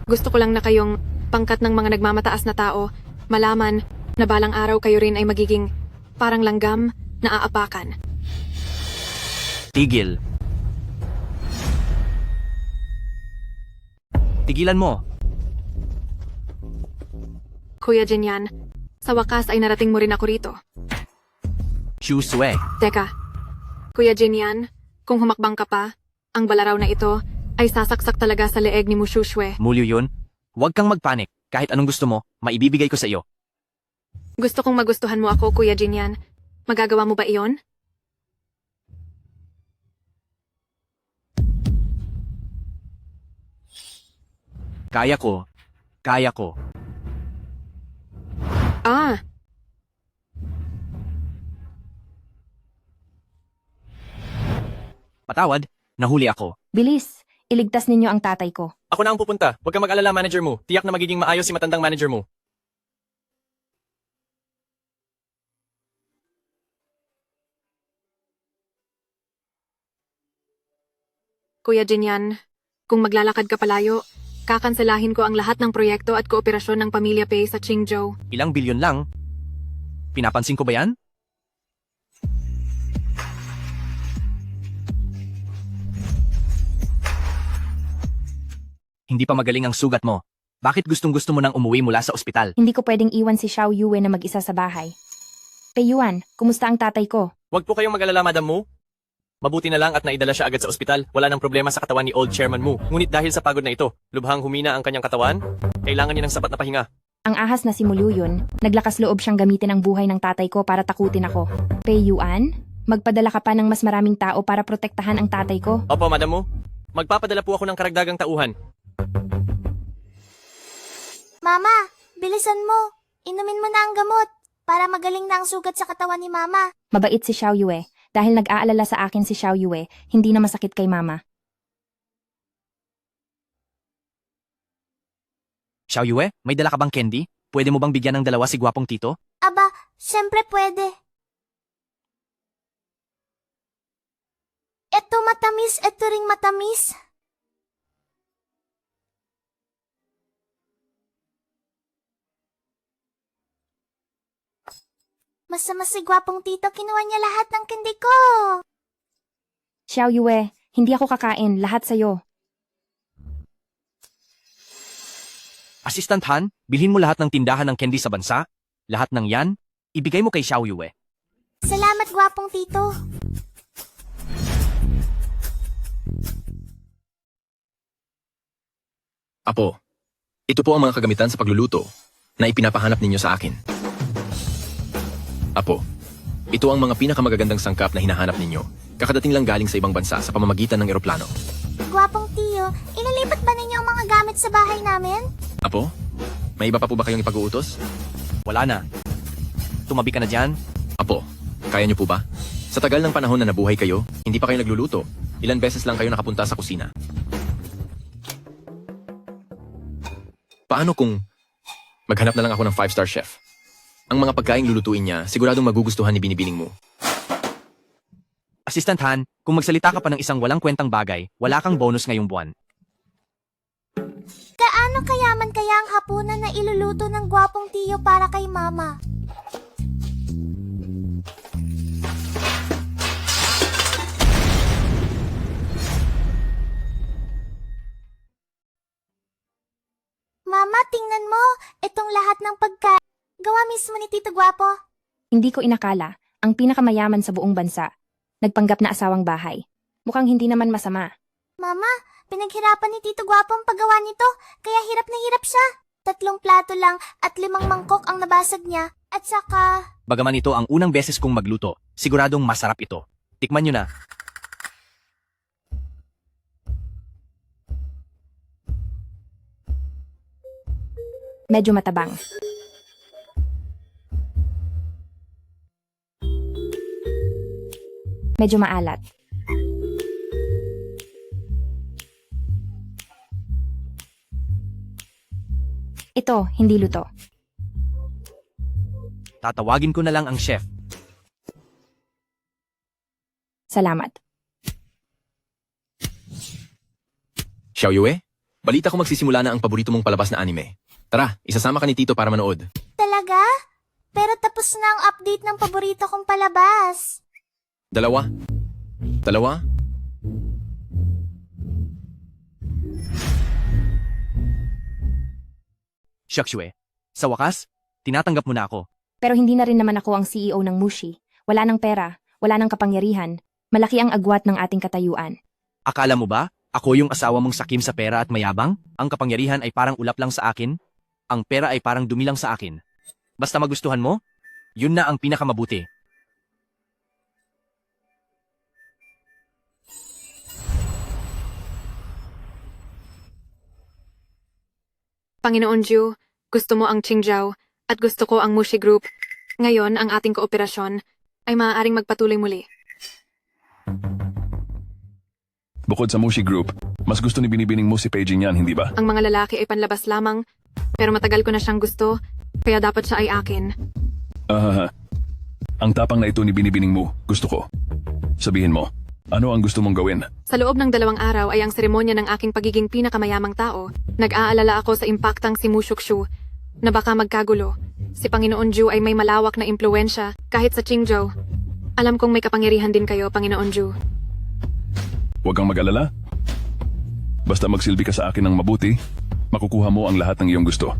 Gusto ko lang na kayong pangkat ng mga nagmamataas na tao, malaman na balang araw kayo rin ay magiging parang langgam na aapakan. Tigil. Tigilan mo. Kuya Jinyan, sa wakas ay narating mo rin ako rito. Shusue. Teka, Kuya Jinyan, kung humakbang ka pa, ang balaraw na ito ay sasaksak talaga sa leeg ni Mushushue. Muliw yun? Huwag kang magpanik. Kahit anong gusto mo, maibibigay ko sa iyo. Gusto kong magustuhan mo ako, Kuya Jinyan. Magagawa mo ba iyon? Kaya ko. Kaya ko. Ah! Patawad, nahuli ako. Bilis, iligtas ninyo ang tatay ko. Ako na ang pupunta. Huwag kang mag-alala, manager mo. Tiyak na magiging maayos si matandang manager mo. Kuya Jinyan, kung maglalakad ka palayo, kakanselahin ko ang lahat ng proyekto at kooperasyon ng Pamilya Pei sa Qingzhou. Ilang bilyon lang? Pinapansin ko ba yan? hindi pa magaling ang sugat mo. Bakit gustong-gusto mo nang umuwi mula sa ospital? Hindi ko pwedeng iwan si Xiao Yue na mag-isa sa bahay. Peyuan, kumusta ang tatay ko? Huwag po kayong mag-alala, Madam Mu. Mabuti na lang at naidala siya agad sa ospital. Wala nang problema sa katawan ni Old Chairman Mu. Ngunit dahil sa pagod na ito, lubhang humina ang kanyang katawan, kailangan niya ng sapat na pahinga. Ang ahas na si Muluyun, naglakas loob siyang gamitin ang buhay ng tatay ko para takutin ako. Peyuan, magpadala ka pa ng mas maraming tao para protektahan ang tatay ko. Opo, Madam Mu. Magpapadala po ako ng karagdagang tauhan. Mama, bilisan mo. Inumin mo na ang gamot para magaling na ang sugat sa katawan ni Mama. Mabait si Xiao Yue. Dahil nag-aalala sa akin si Xiao Yue, hindi na masakit kay Mama. Xiao Yue, may dala ka bang candy? Pwede mo bang bigyan ng dalawa si gwapong tito? Aba, syempre pwede. Eto matamis, eto ring matamis. Masama si gwapong tito, kinuha niya lahat ng candy ko. Xiao Yue, hindi ako kakain, lahat sa'yo. Assistant Han, bilhin mo lahat ng tindahan ng candy sa bansa. Lahat ng yan, ibigay mo kay Xiao Yue. Salamat gwapong tito. Apo, ito po ang mga kagamitan sa pagluluto na ipinapahanap ninyo sa akin. Apo, ito ang mga pinakamagagandang sangkap na hinahanap ninyo. Kakadating lang galing sa ibang bansa sa pamamagitan ng eroplano. Gwapong tiyo, inilipat ba ninyo ang mga gamit sa bahay namin? Apo, may iba pa po ba kayong ipag-uutos? Wala na. Tumabi ka na dyan. Apo, kaya niyo po ba? Sa tagal ng panahon na nabuhay kayo, hindi pa kayo nagluluto. Ilan beses lang kayo nakapunta sa kusina. Paano kung maghanap na lang ako ng 5-star chef? Ang mga pagkaing lulutuin niya, siguradong magugustuhan ni Binibining mo. Assistant Han, kung magsalita ka pa ng isang walang kwentang bagay, wala kang bonus ngayong buwan. Gaano kayaman kaya ang hapunan na iluluto ng gwapong tiyo para kay Mama? Mama, tingnan mo. Itong lahat ng pagkain. Gawa mismo ni Tito Gwapo. Hindi ko inakala, ang pinakamayaman sa buong bansa. Nagpanggap na asawang bahay. Mukhang hindi naman masama. Mama, pinaghirapan ni Tito Gwapo ang paggawa nito, kaya hirap na hirap siya. 3 plato lang at 5 mangkok ang nabasag niya. At saka... Bagaman ito ang unang beses kong magluto, siguradong masarap ito. Tikman nyo na. Medyo matabang. Medyo maalat. Ito, hindi luto. Tatawagin ko na lang ang chef. Salamat. Xiao Yue, balita ko magsisimula na ang paborito mong palabas na anime. Tara, isasama ka ni Tito para manood. Talaga? Pero tapos na ang update ng paborito kong palabas. 2. 2. Xiaoxue, sa wakas, tinatanggap mo na ako. Pero hindi na rin naman ako ang CEO ng Mushi. Wala ng pera, wala ng kapangyarihan. Malaki ang agwat ng ating katayuan. Akala mo ba, ako yung asawa mong sakim sa pera at mayabang? Ang kapangyarihan ay parang ulap lang sa akin? Ang pera ay parang dumi lang sa akin. Basta magustuhan mo, yun na ang pinakamabuti. Panginoon Ju, gusto mo ang Qingzhou at gusto ko ang Mushi Group. Ngayon, ang ating kooperasyon ay maaaring magpatuloy muli. Bukod sa Mushi Group, mas gusto ni Binibining mo si Beijing yan, hindi ba? Ang mga lalaki ay panlabas lamang, pero matagal ko na siyang gusto, kaya dapat siya ay akin. Ang tapang na ito ni Binibining mo, gusto ko. Sabihin mo, ano ang gusto mong gawin? Sa loob ng 2 araw ay ang seremonya ng aking pagiging pinakamayamang tao. Nag-aalala ako sa impaktang si Mu Shukshu na baka magkagulo. Si Panginoon Ju ay may malawak na impluensya kahit sa Qingzhou. Alam kong may kapangyarihan din kayo, Panginoon Ju. Huwag kang mag-alala. Basta magsilbi ka sa akin ng mabuti, makukuha mo ang lahat ng iyong gusto.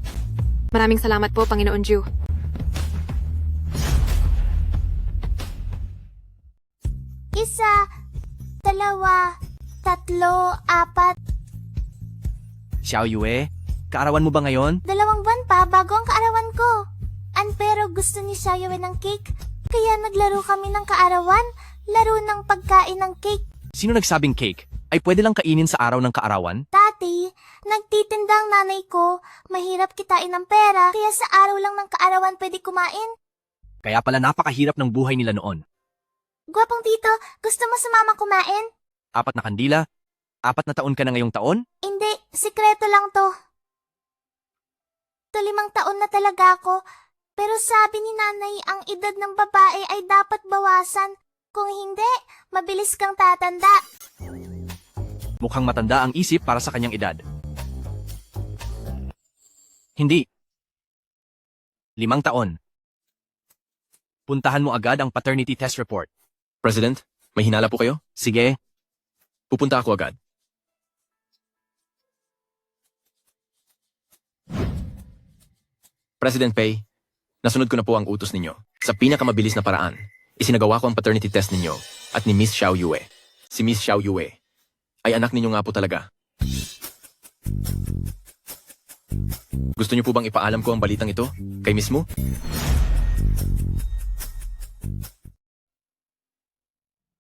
Maraming salamat po, Panginoon Ju. Isa, dalawa, tatlo, apat. Xiao Yue, kaarawan mo ba ngayon? 2 buwan pa bago ang kaarawan ko. Pero gusto ni Xiaoyue ng cake, kaya naglaro kami ng kaarawan, laro ng pagkain ng cake. Sino nagsabing cake ay pwede lang kainin sa araw ng kaarawan? Dati, nagtitinda ang nanay ko, mahirap kitain ng pera, kaya sa araw lang ng kaarawan pwede kumain. Kaya pala napakahirap ng buhay nila noon. Gwapong tito, gusto mo sumama kumain? 4 na kandila, 4 na taon ka na ngayong taon? Hindi, sikreto lang to. 5 taon na talaga ako, pero sabi ni nanay ang edad ng babae ay dapat bawasan. Kung hindi, mabilis kang tatanda. Mukhang matanda ang isip para sa kanyang edad. Hindi. 5 taon. Puntahan mo agad ang paternity test report. President, may hinala po kayo? Sige. Pupunta ako agad. President Pei, nasunod ko na po ang utos ninyo. Sa pinakamabilis na paraan, isinagawa ko ang paternity test ninyo at ni Miss Xiao Yue. Si Miss Xiao Yue ay anak ninyo nga po talaga. Gusto niyo po bang ipaalam ko ang balitang ito kay Miss Mu?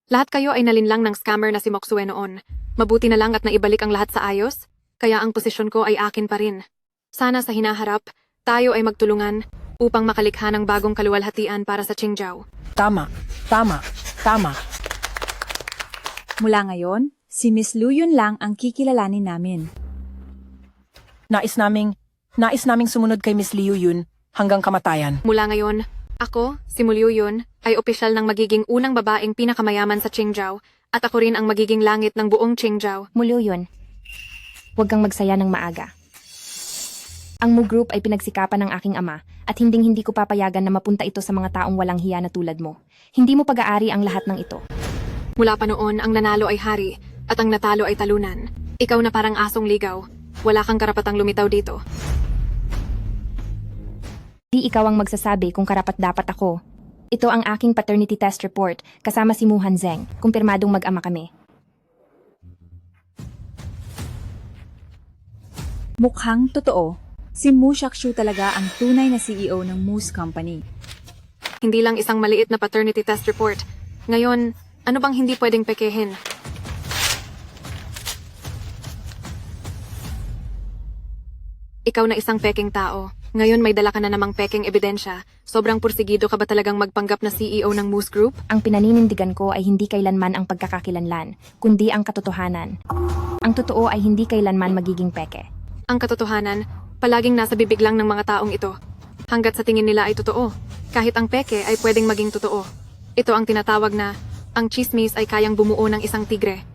Lahat kayo ay nalinlang ng scammer na si Moksue noon. Mabuti na lang at naibalik ang lahat sa ayos, kaya ang posisyon ko ay akin pa rin. Sana sa hinaharap, tayo ay magtulungan upang makalikha ng bagong kaluwalhatian para sa Qingzhou. Tama. Mula ngayon, si Miss Lu Yun lang ang kikilalanin namin. Nais naming sumunod kay Miss Liu Yun hanggang kamatayan. Mula ngayon, ako, si Mu Liu Yun, ay opisyal ng magiging unang babaeng pinakamayaman sa Qingzhou at ako rin ang magiging langit ng buong Qingzhou. Mu Liu Yun, huwag kang magsaya ng maaga. Ang Mu Group ay pinagsikapan ng aking ama at hinding-hindi ko papayagan na mapunta ito sa mga taong walang hiya na tulad mo. Hindi mo pag-aari ang lahat ng ito. Mula pa noon, ang nanalo ay hari at ang natalo ay talunan. Ikaw na parang asong ligaw. Wala kang karapatang lumitaw dito. Di ikaw ang magsasabi kung karapat-dapat ako. Ito ang aking paternity test report kasama si Mu Hanzeng, kumpirmadong mag-ama kami. Mukhang totoo, si Mu Shakshu talaga ang tunay na CEO ng Moose Company. Hindi lang isang maliit na paternity test report. Ngayon, ano bang hindi pwedeng pekehin? Ikaw na isang peking tao. Ngayon may dala ka na namang peking ebidensya. Sobrang pursigido ka ba talagang magpanggap na CEO ng Moose Group? Ang pinaninindigan ko ay hindi kailanman ang pagkakakilanlan, kundi ang katotohanan. Ang totoo ay hindi kailanman magiging peke. Ang katotohanan, palaging nasa bibig lang ng mga taong ito. Hanggat sa tingin nila ay totoo. Kahit ang peke ay pwedeng maging totoo. Ito ang tinatawag na, ang chismis ay kayang bumuo ng isang tigre.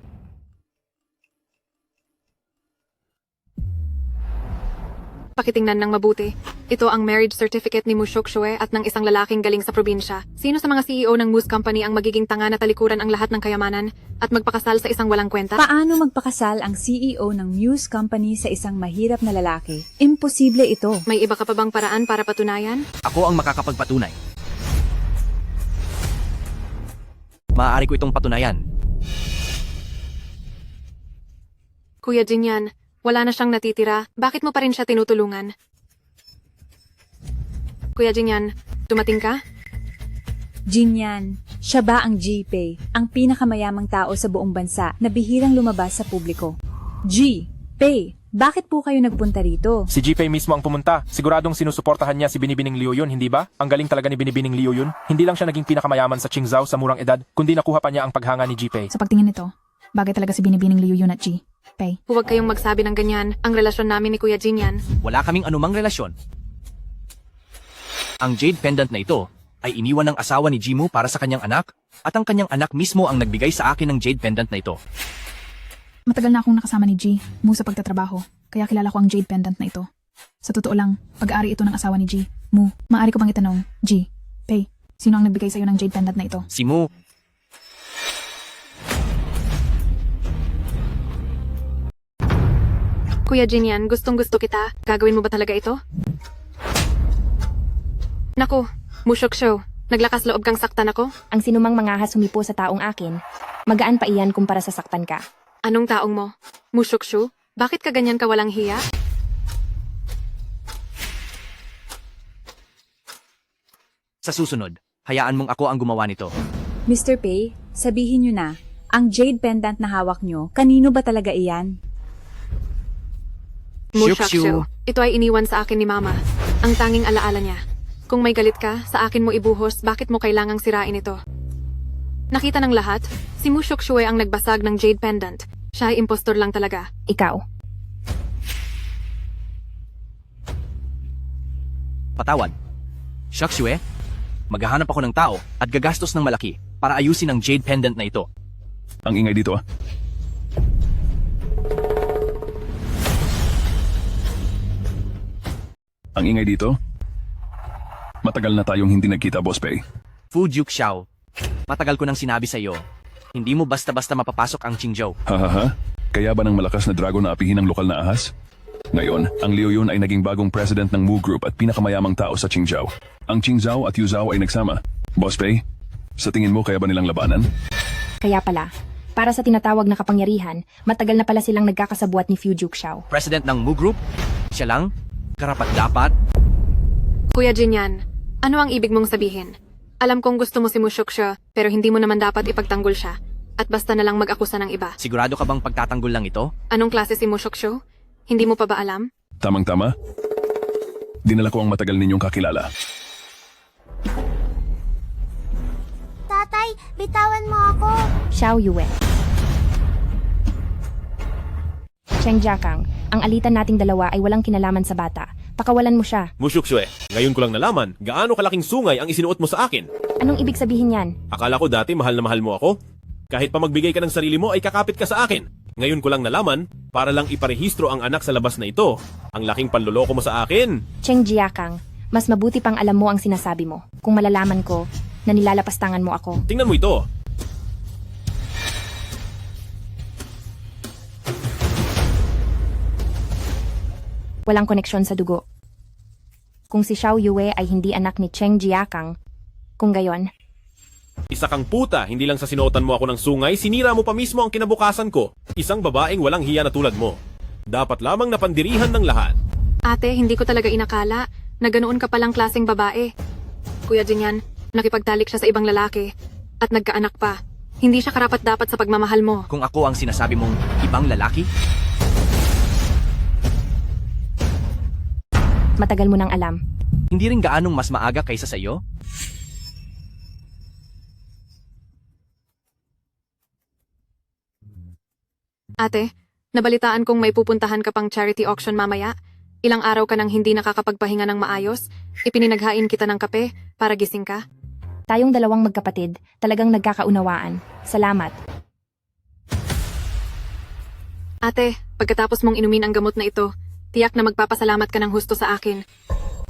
Pakitingnan ng mabuti. Ito ang marriage certificate ni Mu Shakshu at ng isang lalaking galing sa probinsya. Sino sa mga CEO ng Moose Company ang magiging tanga na talikuran ang lahat ng kayamanan at magpakasal sa isang walang kwenta? Paano magpakasal ang CEO ng Moose Company sa isang mahirap na lalaki? Imposible ito. May iba ka pa bang paraan para patunayan? Ako ang makakapagpatunay. Maaari ko itong patunayan. Kuya Jinyan, wala na siyang natitira. Bakit mo pa rin siya tinutulungan? Kuya Jinyan, dumating ka? Jinyan, siya ba ang G-Pay, ang pinakamayamang tao sa buong bansa na bihirang lumabas sa publiko? G-Pay, bakit po kayo nagpunta rito? Si G-Pay mismo ang pumunta. Siguradong sinusuportahan niya si Binibining Liu Yun, hindi ba? Ang galing talaga ni Binibining Liu Yun. Hindi lang siya naging pinakamayaman sa Qingzhou sa murang edad, kundi nakuha pa niya ang paghanga ni G-Pay. Sa pagtingin nito, bagay talaga si Binibining Liu Yun at G-Pay. Huwag kayong magsabi ng ganyan. Ang relasyon namin ni Kuya Jinyan. Wala kaming anumang relasyon. Ang jade pendant na ito ay iniwan ng asawa ni Jimu para sa kanyang anak at ang kanyang anak mismo ang nagbigay sa akin ng jade pendant na ito. Matagal na akong nakasama ni Mu sa pagtatrabaho, kaya kilala ko ang jade pendant na ito. Sa totoo lang, pag-aari ito ng asawa ni Mu. Maaari ko bang itanong, Pay, sino ang nagbigay sa'yo ng jade pendant na ito? Si Mu. Kuya Jinyan, gustong-gusto kita. Gagawin mo ba talaga ito? Naku, Mushoksho, naglakas loob kang saktan ako? Ang sinumang mangahas humipo sa taong akin, magaan pa iyan kumpara sa saktan ka. Anong taong mo? Mushoksho, bakit ka ganyan ka walang hiya? Sa susunod, hayaan mong ako ang gumawa nito. Mr. Pei, sabihin nyo na, ang jade pendant na hawak nyo, kanino ba talaga iyan? Mushoksho, ito ay iniwan sa akin ni Mama. Ang tanging alaala niya. Kung may galit ka, sa akin mo ibuhos, bakit mo kailangang sirain ito? Nakita ng lahat, si Mushoksho ay ang nagbasag ng jade pendant. Siya ay impostor lang talaga. Ikaw. Patawad. Shokshu maghahanap ako ng tao at gagastos ng malaki para ayusin ang jade pendant na ito. Ang ingay dito ah. Ang ingay dito? Matagal na tayong hindi nagkita, Boss Pei. Fu Jiuxiao, matagal ko nang sinabi sa iyo, hindi mo basta-basta mapapasok ang Qingzhou. Hahaha, kaya ba ng malakas na dragon na apihin ang lokal na ahas? Ngayon, ang Liu Yun ay naging bagong president ng Mu Group at pinakamayamang tao sa Qingzhou. Ang Qingzhou at Yuzhou ay nagsama. Boss Pei, sa tingin mo kaya ba nilang labanan? Kaya pala, para sa tinatawag na kapangyarihan, matagal na pala silang nagkakasabuat ni Fu Jiuxiao. President ng Mu Group? Siya lang? Karapat-dapat? Kuya Jinyan, ano ang ibig mong sabihin? Alam kong gusto mo si Mushoksho, pero hindi mo naman dapat ipagtanggol siya. At basta na lang mag-akusa ng iba. Sigurado ka bang pagtatanggol lang ito? Anong klase si Mushoksho? Hindi mo pa ba alam? Tamang-tama? Dinala ko ang matagal ninyong kakilala. Tatay, bitawan mo ako. Xiao Yue. Cheng Jiakang, ang alitan nating dalawa ay walang kinalaman sa bata. Pakawalan mo siya. Mushoksho ngayon ko lang nalaman gaano kalaking sungay ang isinuot mo sa akin. Anong ibig sabihin yan? Akala ko dati mahal na mahal mo ako. Kahit pa magbigay ka ng sarili mo ay kakapit ka sa akin. Ngayon ko lang nalaman, para lang iparehistro ang anak sa labas na ito. Ang laking panloloko mo sa akin. Cheng Jiakang, mas mabuti pang alam mo ang sinasabi mo. Kung malalaman ko na nilalapastangan mo ako. Tingnan mo ito. Walang koneksyon sa dugo. Kung si Xiao Yue ay hindi anak ni Cheng Jiakang, kung gayon, Isa kang puta, hindi lang sa sinuotan mo ako ng sungay, sinira mo pa mismo ang kinabukasan ko. Isang babaeng walang hiya na tulad mo. Dapat lamang napandirihan ng lahat. Ate, hindi ko talaga inakala na ganoon ka palang klaseng babae. Kuya Jinyan, nakipagtalik siya sa ibang lalaki at nagkaanak pa. Hindi siya karapat-dapat sa pagmamahal mo. Kung ako ang sinasabi mong ibang lalaki? matagal mo nang alam. Hindi rin gaanong mas maaga kaysa sa iyo? Ate, nabalitaan kong may pupuntahan ka pang charity auction mamaya. Ilang araw ka nang hindi nakakapagpahinga ng maayos. Ipininaghain kita ng kape para gising ka. Tayong dalawang magkapatid, talagang nagkakaunawaan. Salamat. Ate, pagkatapos mong inumin ang gamot na ito, tiyak na magpapasalamat ka ng husto sa akin.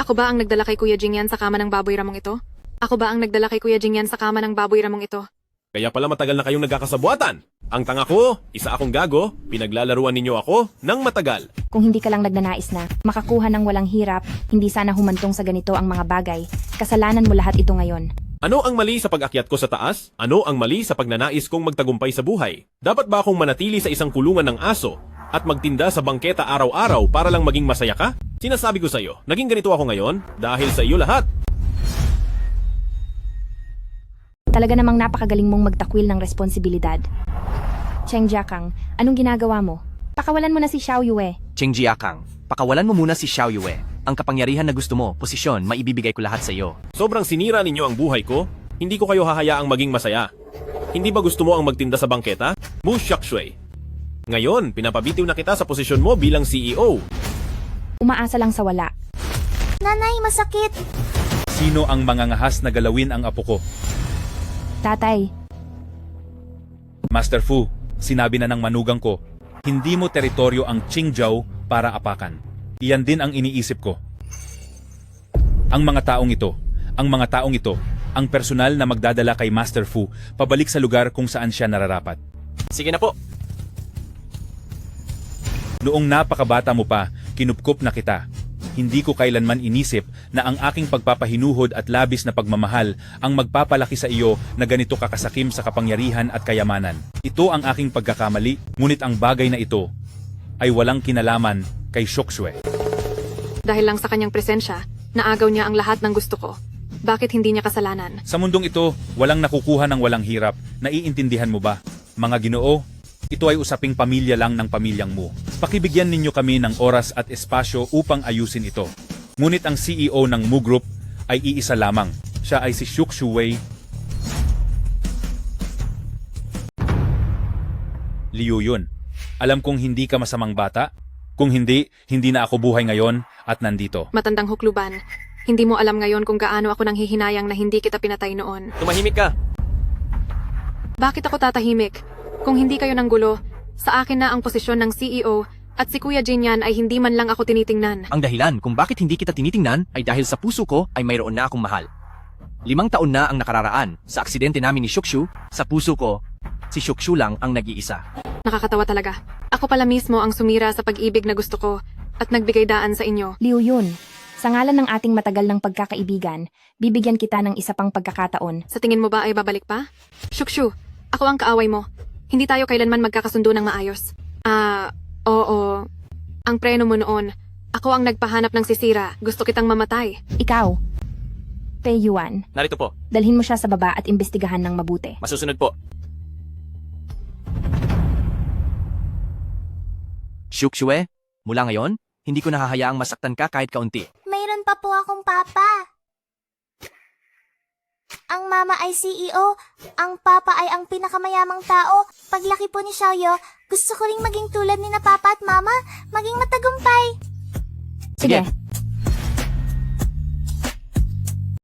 Ako ba ang nagdala kay Kuya Jingyan sa kama ng baboy ramong ito? Ako ba ang nagdala kay Kuya Jingyan sa kama ng baboy ramong ito? Kaya pala matagal na kayong nagkakasabuatan. Ang tanga ko, isa akong gago, pinaglalaruan ninyo ako ng matagal. Kung hindi ka lang nagnanais na makakuha ng walang hirap, hindi sana humantong sa ganito ang mga bagay. Kasalanan mo lahat ito ngayon. Ano ang mali sa pag-akyat ko sa taas? Ano ang mali sa pagnanais kong magtagumpay sa buhay? Dapat ba akong manatili sa isang kulungan ng aso at magtinda sa bangketa araw-araw para lang maging masaya ka? Sinasabi ko sa iyo, naging ganito ako ngayon dahil sa iyo lahat. Talaga namang napakagaling mong magtakwil ng responsibilidad. Cheng Jiakang, anong ginagawa mo? Pakawalan mo na si Xiao Yue. Cheng Jiakang, pakawalan mo muna si Xiao Yue. Ang kapangyarihan na gusto mo, posisyon, maibibigay ko lahat sa iyo. Sobrang sinira ninyo ang buhay ko, hindi ko kayo hahayaang maging masaya. Hindi ba gusto mo ang magtinda sa bangketa? Mu Shakshui. Ngayon, pinapabitiw na kita sa posisyon mo bilang CEO. Umaasa lang sa wala. Nanay, masakit. Sino ang mangangahas na galawin ang apo ko? Tatay. Master Fu, sinabi na ng manugang ko, hindi mo teritoryo ang Qingzhou para apakan. Iyan din ang iniisip ko. Ang mga taong ito, ang personal na magdadala kay Master Fu pabalik sa lugar kung saan siya nararapat. Sige na po. Noong napakabata mo pa, kinupkup na kita. Hindi ko kailanman inisip na ang aking pagpapahinuhod at labis na pagmamahal ang magpapalaki sa iyo na ganito kakasakim sa kapangyarihan at kayamanan. Ito ang aking pagkakamali, ngunit ang bagay na ito ay walang kinalaman kay Shoksue. Dahil lang sa kanyang presensya, naagaw niya ang lahat ng gusto ko. Bakit hindi niya kasalanan? Sa mundong ito, walang nakukuha ng walang hirap. Naiintindihan mo ba? Mga Ginoo, ito ay usaping pamilya lang ng pamilyang mo. Pakibigyan ninyo kami ng oras at espasyo upang ayusin ito. Ngunit ang CEO ng Mu Group ay iisa lamang. Siya ay si Shoksue Liuyun. Alam kong hindi ka masamang bata. Kung hindi, hindi na ako buhay ngayon at nandito. Matandang hukluban. Hindi mo alam ngayon kung gaano ako nang hihinayang na hindi kita pinatay noon. Tumahimik ka! Bakit ako tatahimik? Kung hindi kayo ng gulo, sa akin na ang posisyon ng CEO at si Kuya Jinyan ay hindi man lang ako tinitingnan. Ang dahilan kung bakit hindi kita tinitingnan ay dahil sa puso ko ay mayroon na akong mahal. 5 taon na ang nakararaan sa aksidente namin ni Shokshu. Sa puso ko, si Shokshu lang ang nag-iisa. Nakakatawa talaga. Ako pala mismo ang sumira sa pag-ibig na gusto ko at nagbigay daan sa inyo. Liu Yun, sa ngalan ng ating matagal ng pagkakaibigan, bibigyan kita ng isa pang pagkakataon. Sa tingin mo ba ay babalik pa? Shokshu, ako ang kaaway mo. Hindi tayo kailanman magkakasundo ng maayos. Oo. Ang preno mo noon. Ako ang nagpahanap ng sisira. Gusto kitang mamatay. Ikaw, Pei Yuan, Narito po. dalhin mo siya sa baba at imbestigahan ng mabuti. Masusunod po. Shoksue, mula ngayon, hindi ko nahahayaang masaktan ka kahit kaunti. Mayroon pa po akong papa. Ang mama ay CEO, ang papa ay ang pinakamayamang tao. Paglaki po ni Xiaoyo, gusto ko ring maging tulad ni na papa at mama, maging matagumpay. Sige,